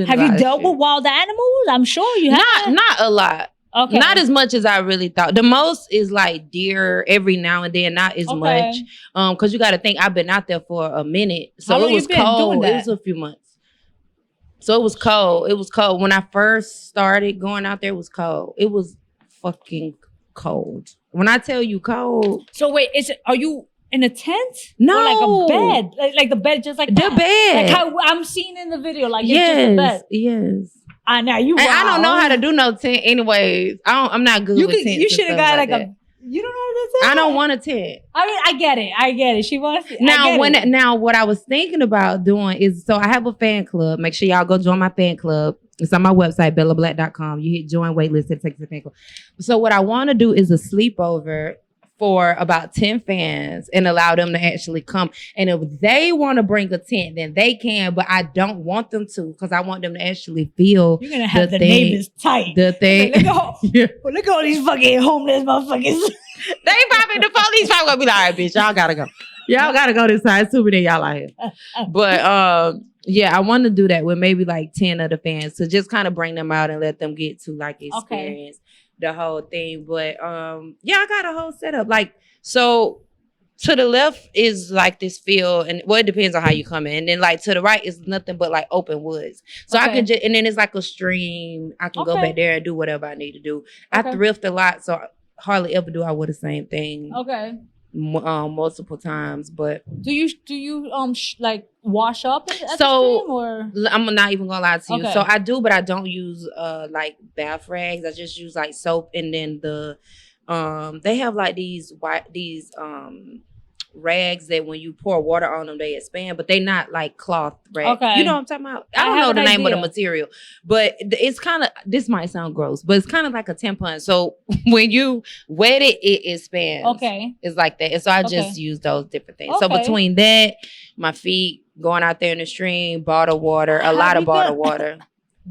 [SPEAKER 1] Have you dealt with wild animals? I'm sure you have.
[SPEAKER 3] Not a lot. Okay. Not as much as I really thought. The most is like deer every now and then. Not as much. Because you got to think I've been out there for a minute. So it was cold. It was a few months. So it was cold. It was cold when I first started going out there. It was cold. It was fucking cold. When I tell you cold.
[SPEAKER 1] So wait, are you in a tent?
[SPEAKER 3] No,
[SPEAKER 1] or like a bed, like the bed, just like
[SPEAKER 3] the
[SPEAKER 1] that?
[SPEAKER 3] bed,
[SPEAKER 1] like how I'm seeing in the video, like it's just a bed.
[SPEAKER 3] Yes.
[SPEAKER 1] Now you.
[SPEAKER 3] And I don't know how to do no tent. Anyways, I'm not good with tents.
[SPEAKER 1] You should have got like a. You don't know how to tent?
[SPEAKER 3] I don't want a tent.
[SPEAKER 1] I mean, I get it. She wants.
[SPEAKER 3] Now what I was thinking about doing is, so I have a fan club. Make sure y'all go join my fan club. It's on my website, BellaBlaq.com. You hit join waitlist, it takes the fan club. So what I want to do is a sleepover for about 10 fans and allow them to actually come. And if they want to bring a tent, then they can, but I don't want them to because I want them to actually feel.
[SPEAKER 1] You're going to have the neighbors tight.
[SPEAKER 3] The thing.
[SPEAKER 1] Look at all these fucking homeless motherfuckers.
[SPEAKER 3] They probably, the police probably going to be like, all right, bitch, y'all got to go. Y'all got to go this side. Too many y'all out here. But yeah, I want to do that with maybe like 10 of the fans to just kind of bring them out and let them get to like experience the whole thing. But yeah, I got a whole setup. Like, so to the left is like this field, and well, it depends on how you come in. And then like to the right is nothing but like open woods. So I can just, and then it's like a stream. I can go back there and do whatever I need to do. I thrift a lot, so hardly ever do I wear the same thing. Multiple times, but
[SPEAKER 1] do you like wash up at the stream, or
[SPEAKER 3] I'm not even gonna lie to you. So I do, but I don't use like bath rags. I just use like soap, and then the they have like these rags that when you pour water on them, they expand, but they not like cloth rags.
[SPEAKER 1] Okay.
[SPEAKER 3] You know what I'm talking about? I
[SPEAKER 1] I
[SPEAKER 3] don't
[SPEAKER 1] have
[SPEAKER 3] know
[SPEAKER 1] an
[SPEAKER 3] the name of the
[SPEAKER 1] idea.
[SPEAKER 3] material, but it's kind of, this might sound gross, but it's kind of like a tampon. So when you wet it, it expands.
[SPEAKER 1] Okay.
[SPEAKER 3] It's like that. And so I
[SPEAKER 1] Okay.
[SPEAKER 3] just use those different things. So
[SPEAKER 1] Okay.
[SPEAKER 3] between that, my feet, going out there in the stream, bottled water, a
[SPEAKER 1] Have
[SPEAKER 3] lot
[SPEAKER 1] you
[SPEAKER 3] of bottled
[SPEAKER 1] done-
[SPEAKER 3] water.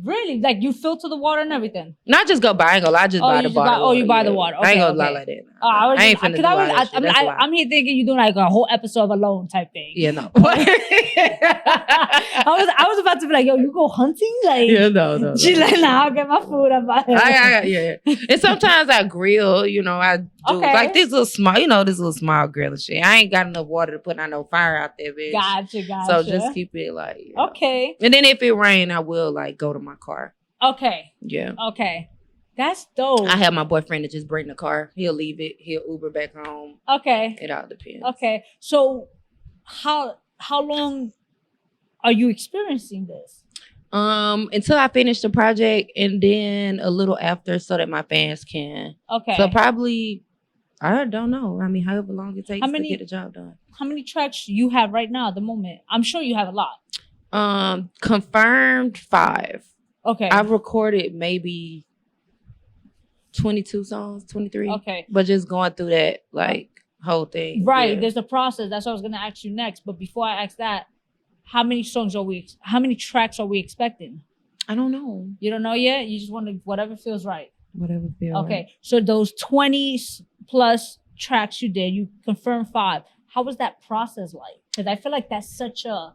[SPEAKER 1] Really? Like you filter the water and everything?
[SPEAKER 3] Not just go buy, I ain't gonna lie, I just buy
[SPEAKER 1] you
[SPEAKER 3] the
[SPEAKER 1] just
[SPEAKER 3] bottle.
[SPEAKER 1] buy- you buy the water.
[SPEAKER 3] I ain't
[SPEAKER 1] Okay,
[SPEAKER 3] gonna lie
[SPEAKER 1] okay.
[SPEAKER 3] like that.
[SPEAKER 1] I
[SPEAKER 3] ain't finna do all that shit. That's a lot.
[SPEAKER 1] I'm here thinking you're doing like a whole episode of Alone type thing.
[SPEAKER 3] Yeah, no.
[SPEAKER 1] I was about to be like, yo, you go hunting? Like,
[SPEAKER 3] no.
[SPEAKER 1] she's like, nah, I'll get my food.
[SPEAKER 3] Yeah. And sometimes I grill, I do like this little small, this little small grill and shit. I ain't got enough water to put on no fire out there, bitch.
[SPEAKER 1] Gotcha.
[SPEAKER 3] So just keep it like,
[SPEAKER 1] Okay.
[SPEAKER 3] And then if it rain, I will like go to my car.
[SPEAKER 1] Okay.
[SPEAKER 3] Yeah.
[SPEAKER 1] Okay. That's dope.
[SPEAKER 3] I have my boyfriend to just bring the car. He'll leave it. He'll Uber back home.
[SPEAKER 1] Okay.
[SPEAKER 3] It all depends.
[SPEAKER 1] Okay. So how long are you experiencing this?
[SPEAKER 3] Until I finish the project and then a little after so that my fans can.
[SPEAKER 1] Okay.
[SPEAKER 3] So probably, I don't know. I mean, however long it takes to get the job done.
[SPEAKER 1] How many tracks you have right now at the moment? I'm sure you have a lot.
[SPEAKER 3] Confirmed 5.
[SPEAKER 1] Okay.
[SPEAKER 3] I've recorded maybe 22 songs, 23.
[SPEAKER 1] Okay.
[SPEAKER 3] But just going through that whole thing.
[SPEAKER 1] Right.
[SPEAKER 3] Yeah.
[SPEAKER 1] There's a process. That's what I was gonna ask you next. But before I ask that, how many tracks are we expecting?
[SPEAKER 3] I don't know.
[SPEAKER 1] You don't know yet? You just want to whatever feels right.
[SPEAKER 3] Whatever feels
[SPEAKER 1] Okay.
[SPEAKER 3] right.
[SPEAKER 1] So those 20 plus tracks you did, you confirmed 5. How was that process like? Because I feel like that's such a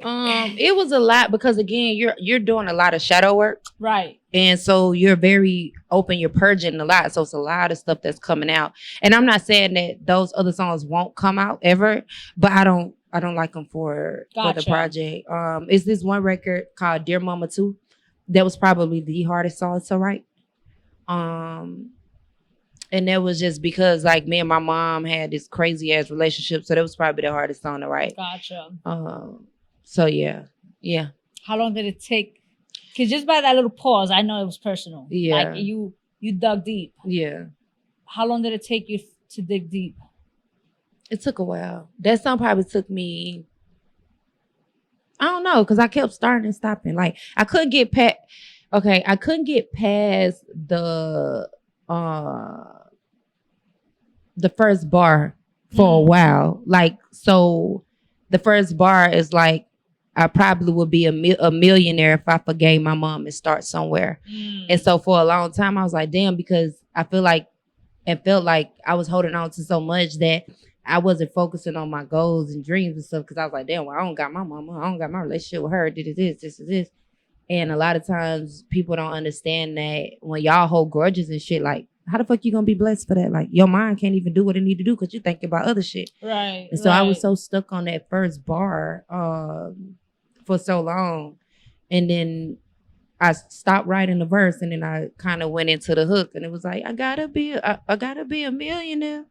[SPEAKER 3] it was a lot because again, you're doing a lot of shadow work.
[SPEAKER 1] right.
[SPEAKER 3] And so you're very open, you're purging a lot. So it's a lot of stuff that's coming out. And I'm not saying that those other songs won't come out ever, but I don't like them for the project. It's this one record called Dear Mama 2. That was probably the hardest song to write. And that was just because like me and my mom had this crazy ass relationship. So that was probably the hardest song to write.
[SPEAKER 1] Gotcha.
[SPEAKER 3] So yeah.
[SPEAKER 1] How long did it take? Because just by that little pause, I know it was personal.
[SPEAKER 3] Yeah.
[SPEAKER 1] Like you dug deep.
[SPEAKER 3] Yeah.
[SPEAKER 1] How long did it take you to dig deep?
[SPEAKER 3] It took a while. That song probably took me, I don't know, because I kept starting and stopping. Like I couldn't get past the first bar for a while. Like, so the first bar is like, I probably would be a millionaire if I forgave my mom and start somewhere. And so for a long time, I was like, damn, because I felt like I was holding on to so much that I wasn't focusing on my goals and dreams and stuff. Because I was like, damn, well, I don't got my mama. I don't got my relationship with her. This. And a lot of times people don't understand that when y'all hold grudges and shit, like, how the fuck you gonna be blessed for that? Like, your mind can't even do what it need to do because you thinking about other shit.
[SPEAKER 1] Right.
[SPEAKER 3] And so I was so stuck on that first bar for so long. And then I stopped writing the verse and then I kind of went into the hook and it was like, I gotta be a millionaire.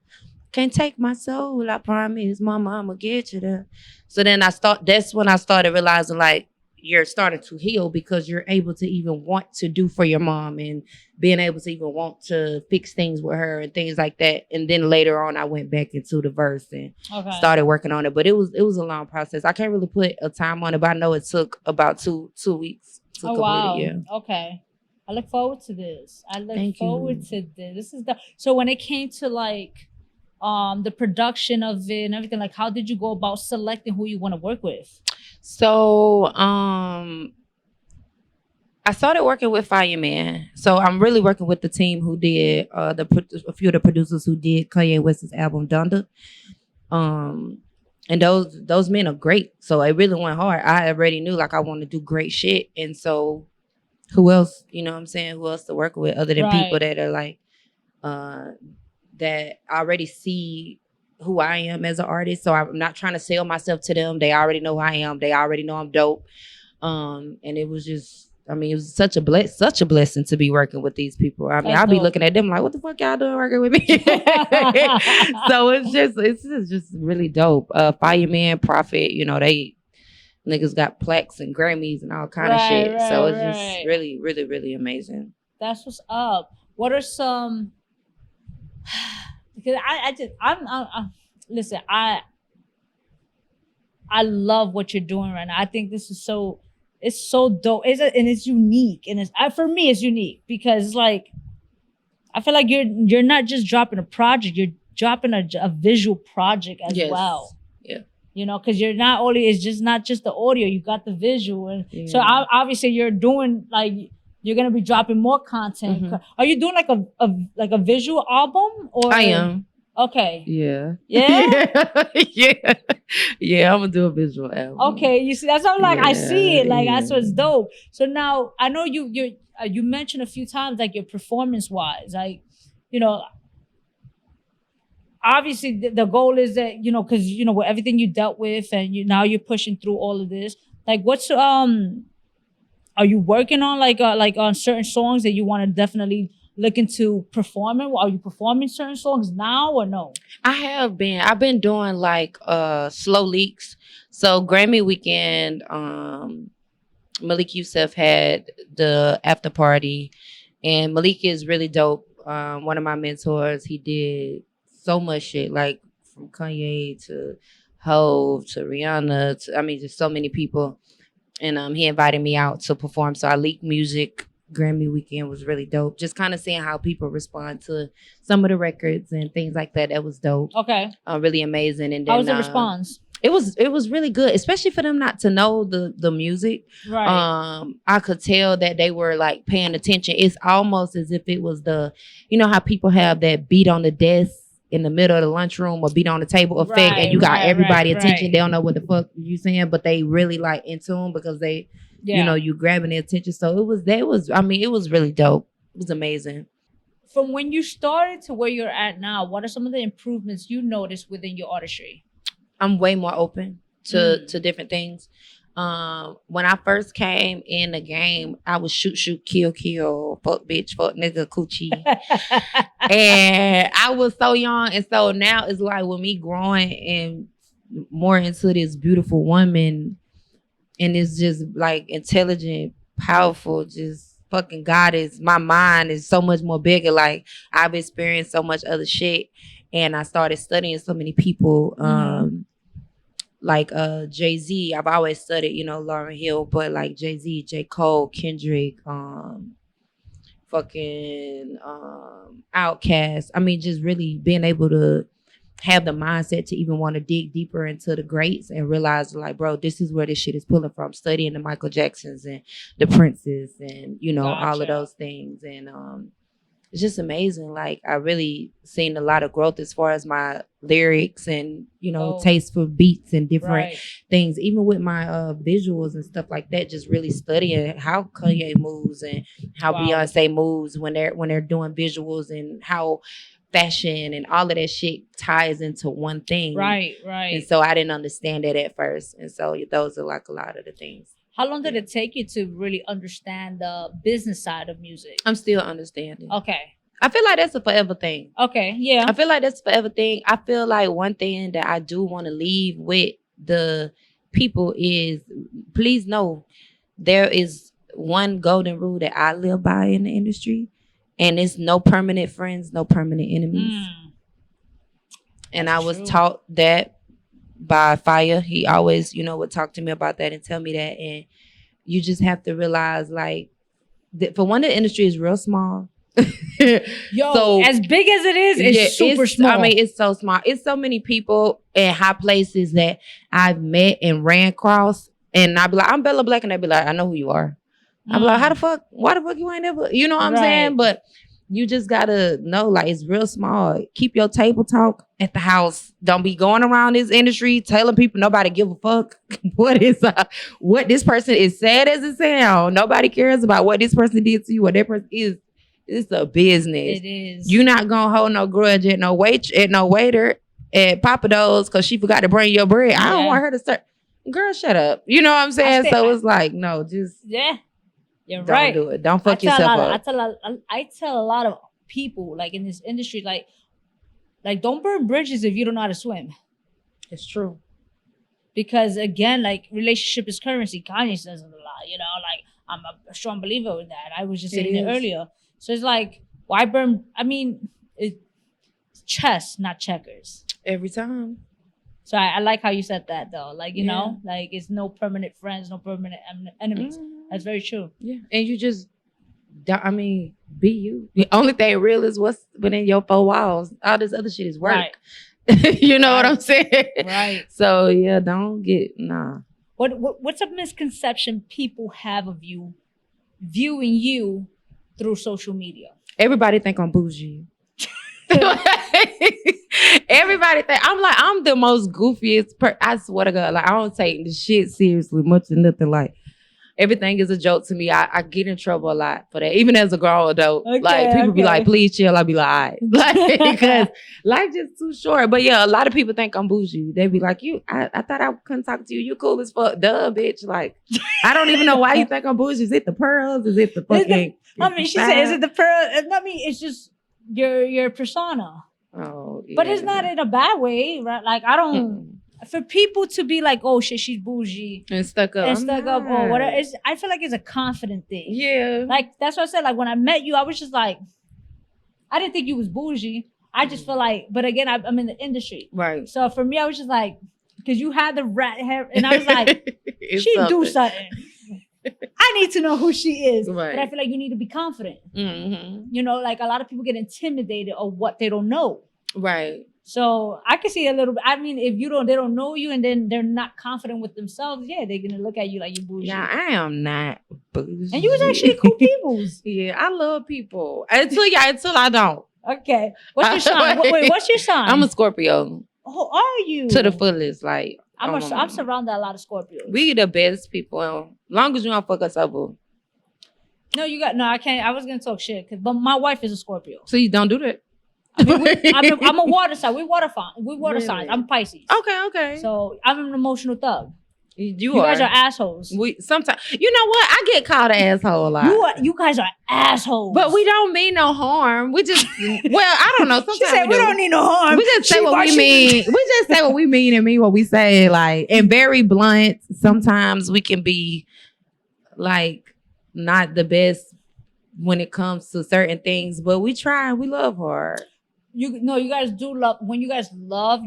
[SPEAKER 3] Can't take my soul. I promise, mama, I'ma get you there. So then that's when I started realizing like, you're starting to heal because you're able to even want to do for your mom and being able to even want to fix things with her and things like that. And then later on, I went back into the verse and started working on it. But it was a long process. I can't really put a time on it, but I know it took about two weeks to complete it. Yeah.
[SPEAKER 1] Okay. I look forward to this. This is so when it came to like the production of it and everything, like how did you go about selecting who you want to work with?
[SPEAKER 3] So I started working with Fireman. So I'm really working with the team who did a few of the producers who did Kanye West's album Donda. And those men are great. So it really went hard. I already knew like I want to do great shit. And so who else, you know what I'm saying? Who else to work with other than people that are like that already see who I am as an artist. So I'm not trying to sell myself to them. They already know who I am. They already know I'm dope. And it was just, I mean, it was such a blessing to be working with these people. I mean, I'll be looking at them like, what the fuck y'all doing working with me? So it's just really dope. Fireman, Prophet, you know, they niggas got plaques and Grammys and all kind of shit. So it's just really, really, really amazing.
[SPEAKER 1] That's what's up. What are some? Because listen, I love what you're doing right now. I think this is it's so dope. And it's unique. And for me, it's unique because it's like, I feel like you're not just dropping a project, you're dropping a visual project as well.
[SPEAKER 3] Yeah.
[SPEAKER 1] You know, because it's just not just the audio, you got the visual. And so obviously you're doing like, you're gonna be dropping more content.
[SPEAKER 3] Mm-hmm.
[SPEAKER 1] Are you doing like a visual album or?
[SPEAKER 3] I am.
[SPEAKER 1] Okay.
[SPEAKER 3] Yeah.
[SPEAKER 1] Yeah.
[SPEAKER 3] Yeah. I'm gonna do a visual album.
[SPEAKER 1] Okay. You see, that's how like I see it. Like that's what's
[SPEAKER 3] yeah.
[SPEAKER 1] dope. So now I know you mentioned a few times like your performance wise, like, you know, obviously the goal is that, you know, because you know with everything you dealt with and now you're pushing through all of this. Like, what's are you working on like on certain songs that you want to definitely look into performing? Are you performing certain songs now or no?
[SPEAKER 3] I have been. I've been doing like slow leaks. So Grammy weekend, Malik Youssef had the after party, and Malik is really dope. One of my mentors. He did so much shit, like from Kanye to Hove to Rihanna to, I mean, just so many people. And he invited me out to perform. So I leaked music. Grammy weekend was really dope. Just kind of seeing how people respond to some of the records and things like that. That was dope.
[SPEAKER 1] Okay.
[SPEAKER 3] Really amazing. And then,
[SPEAKER 1] how was the response?
[SPEAKER 3] It was really good, especially for them not to know the music.
[SPEAKER 1] Right.
[SPEAKER 3] I could tell that they were like paying attention. It's almost as if it was you know how people have that beat on the desk in the middle of the lunchroom or beat on the table effect, and you got everybody attention. They don't know what the fuck you saying, but they really like in tune because they, you know, you grabbing their attention. So it was really dope. It was amazing.
[SPEAKER 1] From when you started to where you're at now, what are some of the improvements you noticed within your artistry?
[SPEAKER 3] I'm way more open to different things. When I first came in the game, I was shoot, kill, fuck bitch, fuck nigga, coochie. And I was so young. And so now it's like with me growing and more into this beautiful woman, and it's just like intelligent, powerful, just fucking goddess. My mind is so much more bigger. Like I've experienced so much other shit. And I started studying so many people. Like Jay-Z. I've always studied, you know, Lauryn Hill, but like Jay-Z, J. Cole, Kendrick, Outkast. I mean, just really being able to have the mindset to even want to dig deeper into the greats and realize like, bro, this is where this shit is pulling from. Studying the Michael Jacksons and the Princes and, you know, all of those things. And it's just amazing. Like I really seen a lot of growth as far as my lyrics and, you know, taste for beats and different things. Even with my visuals and stuff like that, just really studying how Kanye moves and how Beyonce moves when they're doing visuals and how fashion and all of that shit ties into one thing. Right. And so I didn't understand that at first. And so those are like a lot of the things.
[SPEAKER 1] How long did it take you to really understand the business side of music?
[SPEAKER 3] I'm still understanding.
[SPEAKER 1] Okay.
[SPEAKER 3] I feel like that's a forever thing.
[SPEAKER 1] Okay, yeah.
[SPEAKER 3] I feel like that's a forever thing. I feel like one thing that I do want to leave with the people is, please know, there is one golden rule that I live by in the industry, and it's no permanent friends, no permanent enemies. And I was taught that by Fire. He always, you know, would talk to me about that and tell me that. And you just have to realize, like, for one, the industry is real small.
[SPEAKER 1] Yo, so, as big as it is, it's super small.
[SPEAKER 3] I mean, it's so small. It's so many people in high places that I've met and ran across. And I'd be like, I'm Bella Blaq. And they'd be like, I know who you are. I'd be like, how the fuck? Why the fuck you ain't ever? You know what I'm saying? But you just gotta know, like, it's real small. Keep your table talk at the house. Don't be going around this industry telling people nobody give a fuck what this person is sad as it sound. Nobody cares about what this person did to you, what that person is. It's a business.
[SPEAKER 1] It is.
[SPEAKER 3] You're not gonna hold no grudge at no waiter at Papa Do's because she forgot to bring your bread. I don't want her to start. Girl, shut up. You know what I'm saying? It's like, no, just
[SPEAKER 1] you're right.
[SPEAKER 3] Don't do it. Don't fuck yourself up.
[SPEAKER 1] I tell a lot of people, like in this industry, like don't burn bridges if you don't know how to swim.
[SPEAKER 3] It's true.
[SPEAKER 1] Because again, like relationship is currency. Kanye says it a lot. You know, like I'm a strong believer in that. I was just saying it earlier. So it's like, why burn? I mean, it's chess, not checkers.
[SPEAKER 3] Every time.
[SPEAKER 1] So I like how you said that though. Like, you know, like it's no permanent friends, no permanent enemies. That's very true.
[SPEAKER 3] Yeah. And you just, be you. The only thing real is what's within your four walls. All this other shit is work.
[SPEAKER 1] Right.
[SPEAKER 3] You know what I'm saying?
[SPEAKER 1] Right.
[SPEAKER 3] So yeah, don't get, nah.
[SPEAKER 1] What's a misconception people have of you viewing you through social media?
[SPEAKER 3] Everybody think I'm bougie. Everybody think I'm the most goofiest I swear to God, like I don't take the shit seriously much or nothing. Like everything is a joke to me. I get in trouble a lot for that. Even as a grown adult, like people be like, "Please chill." I be like, "All right," like because life just too short. But yeah, a lot of people think I'm bougie. They be like, "You, I thought I couldn't talk to you. You cool as fuck, duh, bitch." Like I don't even know why you think I'm bougie. Is it the pearls? Is it the fucking?
[SPEAKER 1] She said, "Is it the pearl?" It's just your persona.
[SPEAKER 3] Oh, yeah.
[SPEAKER 1] But it's not in a bad way, right? Like I don't. For people to be like, "Oh shit, she's bougie
[SPEAKER 3] and stuck up,"
[SPEAKER 1] or whatever, I feel like it's a confident thing.
[SPEAKER 3] Yeah,
[SPEAKER 1] like that's what I said. Like when I met you, I was just like, I didn't think you was bougie. I just feel like, but again, I'm in the industry,
[SPEAKER 3] right?
[SPEAKER 1] So for me, I was just like, because you had the rat hair, and I was like, she do something. I need to know who she is,
[SPEAKER 3] right.
[SPEAKER 1] But I feel like you need to be confident.
[SPEAKER 3] Mm-hmm.
[SPEAKER 1] You know, like a lot of people get intimidated of what they don't know,
[SPEAKER 3] right?
[SPEAKER 1] So I can see a little bit. I mean, if they don't know you, and then they're not confident with themselves, yeah, they're gonna look at you like you bougie.
[SPEAKER 3] Yeah, I am not bougie.
[SPEAKER 1] And you was actually cool people.
[SPEAKER 3] Yeah, I love people until I don't.
[SPEAKER 1] Okay, what's your sign? Wait, what's your sign?
[SPEAKER 3] I'm a Scorpio.
[SPEAKER 1] Oh, are you?
[SPEAKER 3] To the fullest, like
[SPEAKER 1] I'm surrounded a lot of Scorpios.
[SPEAKER 3] We the best people, long as you don't fuck us up.
[SPEAKER 1] No, I can't. I was gonna talk shit, but my wife is a Scorpio.
[SPEAKER 3] So you don't do that.
[SPEAKER 1] I'm a water sign. We water
[SPEAKER 3] Really?
[SPEAKER 1] signs. I'm Pisces.
[SPEAKER 3] Okay.
[SPEAKER 1] So I'm an emotional thug.
[SPEAKER 3] You
[SPEAKER 1] guys are assholes.
[SPEAKER 3] Sometimes, you know what? I get called an asshole a lot.
[SPEAKER 1] You guys are assholes.
[SPEAKER 3] But we don't mean no harm. We just, I don't know. Sometimes
[SPEAKER 1] she said we don't need no harm.
[SPEAKER 3] We just say what we mean. We just say what we mean and mean what we say. Like, and very blunt. Sometimes we can be like not the best when it comes to certain things, but we try and we love hard.
[SPEAKER 1] You guys do love. When you guys love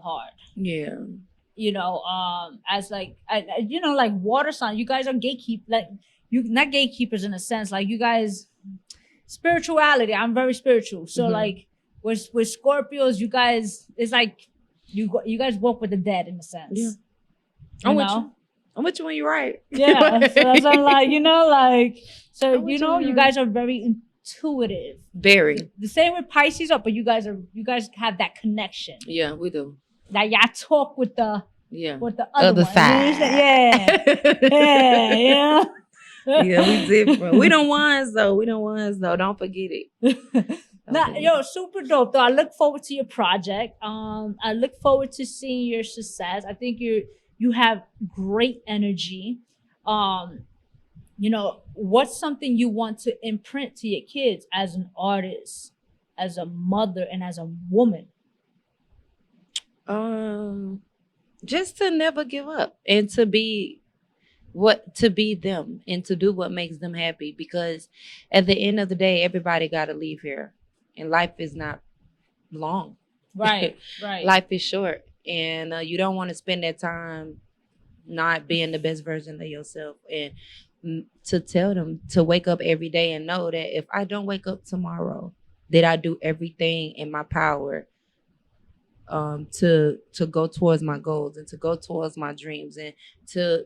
[SPEAKER 1] hard.
[SPEAKER 3] Yeah.
[SPEAKER 1] You know, as like, like water sign, you guys are gatekeep. Like you not gatekeepers in a sense. Like you guys, spirituality. I'm very spiritual. So like with Scorpios, you guys, it's like you guys walk with the dead in a sense.
[SPEAKER 3] Yeah. I'm with you when you're right.
[SPEAKER 1] Yeah. So that's I'm like, you guys are very intuitive.
[SPEAKER 3] Very.
[SPEAKER 1] The same with Pisces but you guys have that connection.
[SPEAKER 3] Yeah, we do.
[SPEAKER 1] That y'all talk with the
[SPEAKER 3] other side.
[SPEAKER 1] Yeah. Yeah.
[SPEAKER 3] Yeah, we different. We don't ones though. Don't forget it.
[SPEAKER 1] Yo, super dope though. I look forward to your project. I look forward to seeing your success. I think you have great energy. What's something you want to imprint to your kids as an artist, as a mother, and as a woman?
[SPEAKER 3] Just to never give up and to be them and to do what makes them happy, because at the end of the day, everybody got to leave here and life is not long.
[SPEAKER 1] Right.
[SPEAKER 3] Life is short and you don't want to spend that time not being the best version of yourself, and to tell them to wake up every day and know that if I don't wake up tomorrow, that I do everything in my power to go towards my goals and to go towards my dreams and to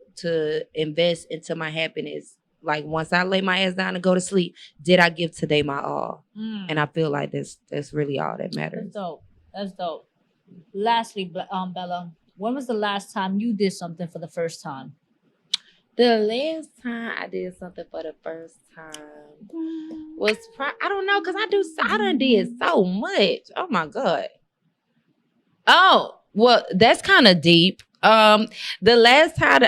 [SPEAKER 3] invest into my happiness. Like once I lay my ass down and go to sleep, did I give today my all? And I feel like that's really all that matters.
[SPEAKER 1] That's dope. Lastly, Bella, when was the last time you did something for the first time?
[SPEAKER 3] The last time I did something for the first time was I don't know, because I done did so much. Oh my God. Oh, well, that's kind of deep. The last time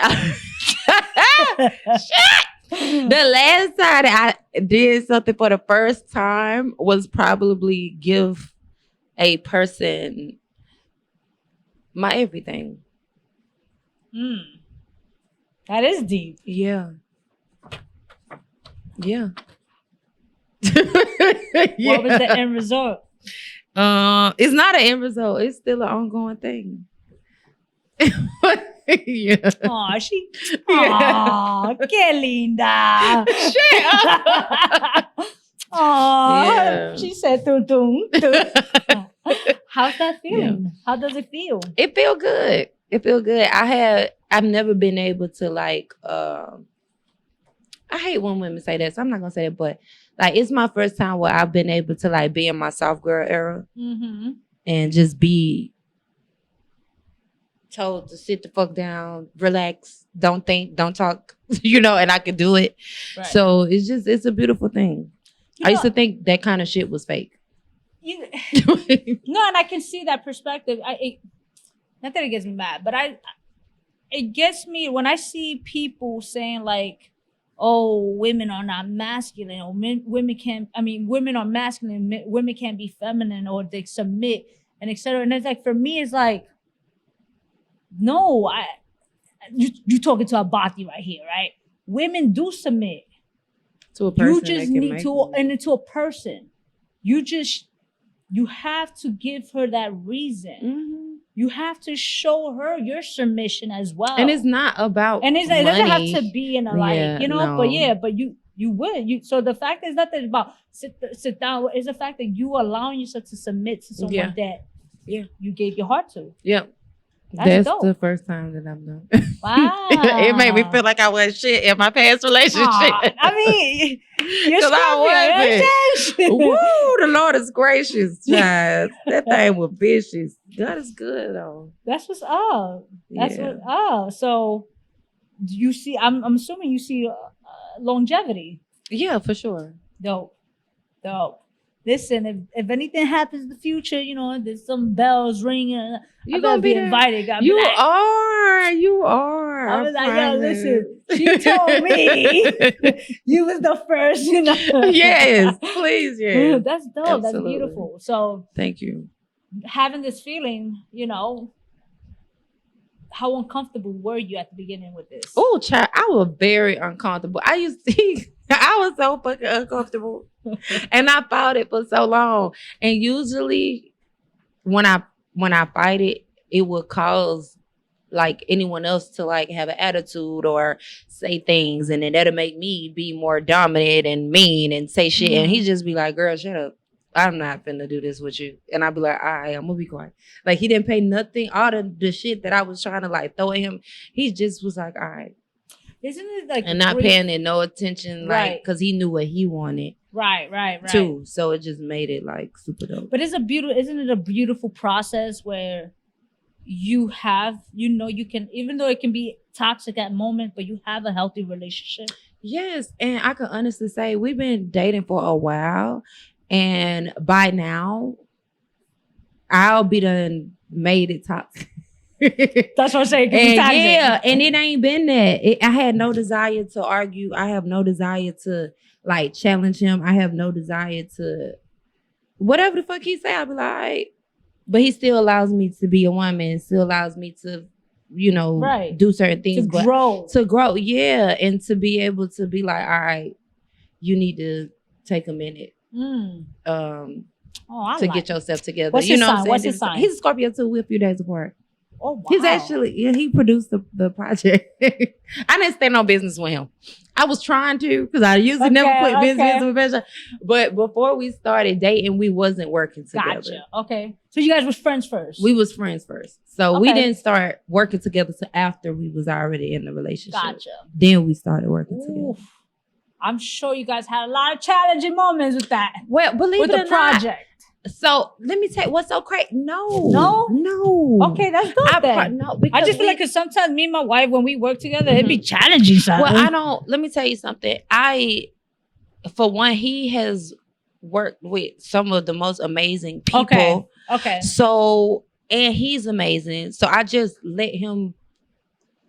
[SPEAKER 3] the last time that I did something for the first time was probably give a person my everything.
[SPEAKER 1] That is deep.
[SPEAKER 3] Yeah.
[SPEAKER 1] What was the end result?
[SPEAKER 3] It's not an end result. It's still an ongoing thing. Yeah.
[SPEAKER 1] Oh, she. Oh, qué linda.
[SPEAKER 3] Shut up.
[SPEAKER 1] Oh,
[SPEAKER 3] Yeah.
[SPEAKER 1] she said tum tum. How's that feeling? How does it feel?
[SPEAKER 3] It feel good. It feel good. I've never been able to like I hate when women say that, so I'm not gonna say it, but like it's my first time where I've been able to like be in my soft girl era and just be told to sit the fuck down, relax, don't think, don't talk, and I could do it.
[SPEAKER 1] Right.
[SPEAKER 3] So it's a beautiful thing. I used to think that kind of shit was fake.
[SPEAKER 1] No, and I can see that perspective. Not that it gets me mad, but it gets me when I see people saying like, "Oh, women are not masculine," or women are masculine, women can't be feminine, or they submit, and etc. And it's like for me, it's like, no, you talking to a body right here, right? Women do submit.
[SPEAKER 3] To a person,
[SPEAKER 1] You just need to, and to a person. You have to give her that reason.
[SPEAKER 3] Mm-hmm.
[SPEAKER 1] You have to show her your submission as well.
[SPEAKER 3] And it's not about
[SPEAKER 1] it doesn't have to be in a
[SPEAKER 3] no.
[SPEAKER 1] but you would. So the fact is not that it's about sit down. It's the fact that you allowing yourself to submit to someone that you gave your heart to.
[SPEAKER 3] Yep.
[SPEAKER 1] That's
[SPEAKER 3] the first time that I've done.
[SPEAKER 1] Wow.
[SPEAKER 3] It made me feel like I was shit in my past relationship.
[SPEAKER 1] I mean, you're
[SPEAKER 3] Scorpio. Woo, the Lord is gracious, child. That thing was vicious. God is good though.
[SPEAKER 1] That's what's up. That's what's up. So you see, I'm assuming you see longevity.
[SPEAKER 3] Yeah, for sure.
[SPEAKER 1] Dope. Listen, if anything happens in the future, there's some bells ringing.
[SPEAKER 3] You
[SPEAKER 1] gonna be invited. You
[SPEAKER 3] are.
[SPEAKER 1] I was like, yo, listen. She told me you was the first.
[SPEAKER 3] Yes, please, yes.
[SPEAKER 1] That's dope.
[SPEAKER 3] Absolutely.
[SPEAKER 1] That's beautiful. So
[SPEAKER 3] thank you.
[SPEAKER 1] Having this feeling, how uncomfortable were you at the beginning with this?
[SPEAKER 3] Oh, child, I was very uncomfortable. I was so fucking uncomfortable. And I fought it for so long. And usually when I fight it, it would cause like anyone else to like have an attitude or say things, and then that'll make me be more dominant and mean and say shit. And he just be like, girl, shut up. I'm not finna do this with you. And I'd be like, all right, I'm gonna be quiet. Like he didn't pay nothing, all the shit that I was trying to like throw at him. He just was like, all right.
[SPEAKER 1] Isn't it like
[SPEAKER 3] and not paying it no attention, like because he knew what he wanted. Right. Too. So it just made it like super dope.
[SPEAKER 1] But isn't it a beautiful process where you have, you can, even though it can be toxic at moment, but you have a healthy relationship?
[SPEAKER 3] Yes. And I can honestly say we've been dating for a while. And by now, I'll be done made it toxic.
[SPEAKER 1] That's what I'm saying.
[SPEAKER 3] And it ain't been that. I had no desire to argue. I have no desire to like challenge him. I have no desire to whatever the fuck he say. I'll be like, all right. But he still allows me to be a woman. Still allows me to, do certain things. To grow, yeah, and to be able to be like, all right, you need to take a minute. To get yourself together.
[SPEAKER 1] What's his sign? What's his sign?
[SPEAKER 3] He's a Scorpio too. We're a few days apart.
[SPEAKER 1] Oh, wow.
[SPEAKER 3] He's actually, he produced the project. I didn't stay no business with him. I was trying to, because I usually never put business with business. But before we started dating, we wasn't working together.
[SPEAKER 1] Gotcha. Okay. So you guys was friends first?
[SPEAKER 3] We was friends first. So we didn't start working together until after we was already in the relationship.
[SPEAKER 1] Gotcha.
[SPEAKER 3] Then we started working together.
[SPEAKER 1] I'm sure you guys had a lot of challenging moments with that.
[SPEAKER 3] Well, believe it or not.
[SPEAKER 1] With the project.
[SPEAKER 3] So let me tell you what's so crazy. No.
[SPEAKER 1] Okay, that's good then. I just feel like because sometimes me and my wife, when we work together, it'd be challenging.
[SPEAKER 3] Well, let me tell you something. For one, he has worked with some of the most amazing people.
[SPEAKER 1] Okay.
[SPEAKER 3] So, and he's amazing. So I just let him,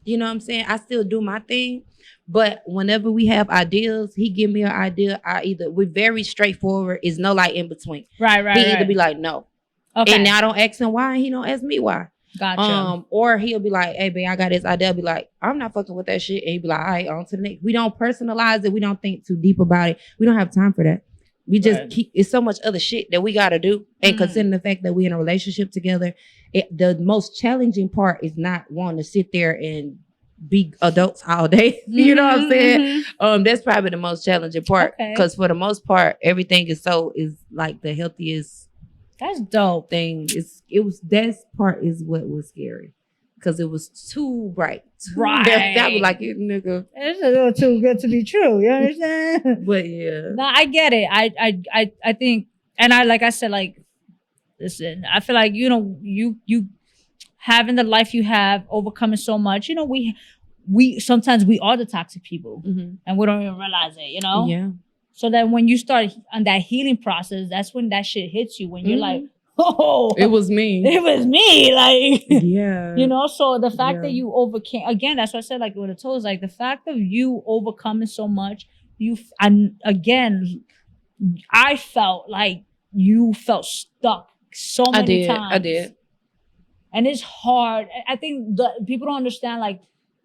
[SPEAKER 3] you know what I'm saying? I still do my thing. But whenever we have ideas, he give me an idea. We're very straightforward. It's no like in between.
[SPEAKER 1] Right.
[SPEAKER 3] He either be like, no. Okay. And now I don't ask him why, and he don't ask me why.
[SPEAKER 1] Gotcha.
[SPEAKER 3] Or he'll be like, hey, babe, I got this idea. I'll be like, I'm not fucking with that shit. And he'll be like, all right, on to the next. We don't personalize it. We don't think too deep about it. We don't have time for that. We just
[SPEAKER 1] Right.
[SPEAKER 3] keep, it's so much other shit that we got to do. And
[SPEAKER 1] Mm.
[SPEAKER 3] considering the fact that we're in a relationship together, the most challenging part is not wanting to sit there and be adults all day. You know what I'm saying?
[SPEAKER 1] Mhm.
[SPEAKER 3] That's probably the most challenging part.
[SPEAKER 1] Okay.
[SPEAKER 3] Because for the most part, everything is like the healthiest
[SPEAKER 1] That's dope.
[SPEAKER 3] thing. That part is what was scary. Because it was too bright.
[SPEAKER 1] Right.
[SPEAKER 3] I was like, nigga.
[SPEAKER 1] It's a little too good to be true. You understand?
[SPEAKER 3] But yeah.
[SPEAKER 1] No, I get it. I think, and like I said, like, listen, I feel like, you know, you having the life you have, overcoming so much, you know, we sometimes we are the toxic people and we don't even realize it, you know?
[SPEAKER 3] Yeah.
[SPEAKER 1] So that when you start on that healing process, that's when that shit hits you, when you're like, oh,
[SPEAKER 3] It was me.
[SPEAKER 1] it was me. Like,
[SPEAKER 3] Yeah.
[SPEAKER 1] you know, so the fact that
[SPEAKER 3] Yeah.
[SPEAKER 1] you overcame, again, that's what I said, like with the toes, like the fact of you overcoming so much, and again, I felt like you felt stuck so many times.
[SPEAKER 3] I did.
[SPEAKER 1] And it's hard. I think people don't understand, like,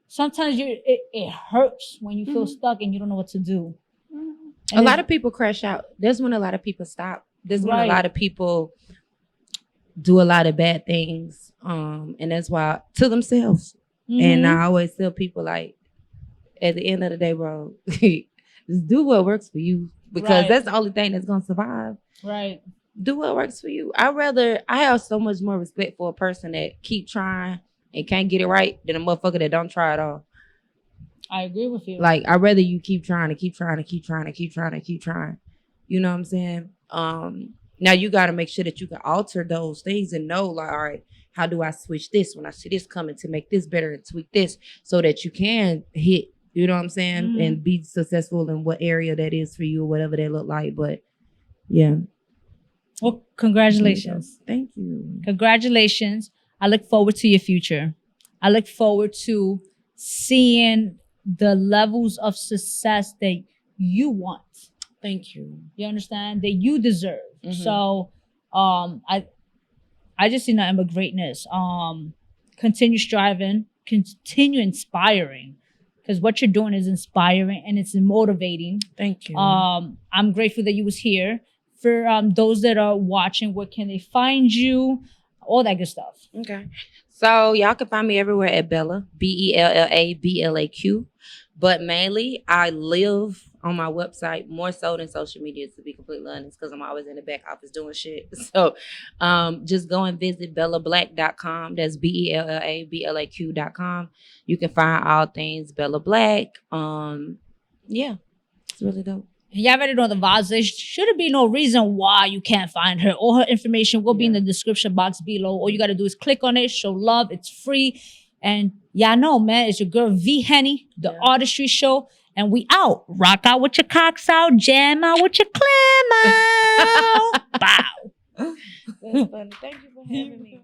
[SPEAKER 1] sometimes it hurts when you feel stuck and you don't know what to do. And
[SPEAKER 3] A lot of people crash out. That's when a lot of people stop. That's when a
[SPEAKER 1] Right.
[SPEAKER 3] lot of people do a lot of bad things. And that's why to themselves. And I always tell people, like, at the end of the day, bro, just do what works for you. Because
[SPEAKER 1] Right.
[SPEAKER 3] that's the only thing that's gonna survive.
[SPEAKER 1] Right.
[SPEAKER 3] Do what works for you. I have so much more respect for a person that keep trying and can't get it right than a motherfucker that don't try at all.
[SPEAKER 1] I agree with you.
[SPEAKER 3] Like, I'd rather you keep trying and keep trying and keep trying and keep trying and keep trying. You know what I'm saying? Now you got to make sure that you can alter those things and know, like, all right, how do I switch this when I see this coming to make this better and tweak this so that you can hit, you know what I'm saying? And be successful in what area that is for you or whatever they look like. But yeah.
[SPEAKER 1] Well, congratulations.
[SPEAKER 3] Thank you.
[SPEAKER 1] Congratulations. I look forward to your future. I look forward to seeing the levels of success that you want.
[SPEAKER 3] Thank you.
[SPEAKER 1] You understand? That you deserve. So I just see nothing but greatness. Continue striving, continue inspiring. Because what you're doing is inspiring and it's motivating.
[SPEAKER 3] Thank you.
[SPEAKER 1] I'm grateful that you was here. For those that are watching, where can they find you? All that good stuff.
[SPEAKER 3] Okay. So y'all can find me everywhere at Bella, Bella, Blaq. But mainly, I live on my website more so than social media, to be completely honest, because I'm always in the back office doing shit. So just go and visit bellablaq.com. That's BellaBlaq.com. You can find all things Bella Blaq. Yeah, it's really dope.
[SPEAKER 1] Y'all already know the vibes. There shouldn't be no reason why you can't find her. All her information will be in the description box below. All you got to do is click on it, show love. It's free. And y'all know, man, it's your girl V-Henny, the Artistry Show. And we out. Rock out with your cocks out. Jam out with your clam out. Bow.
[SPEAKER 3] That's funny. Thank you for having me.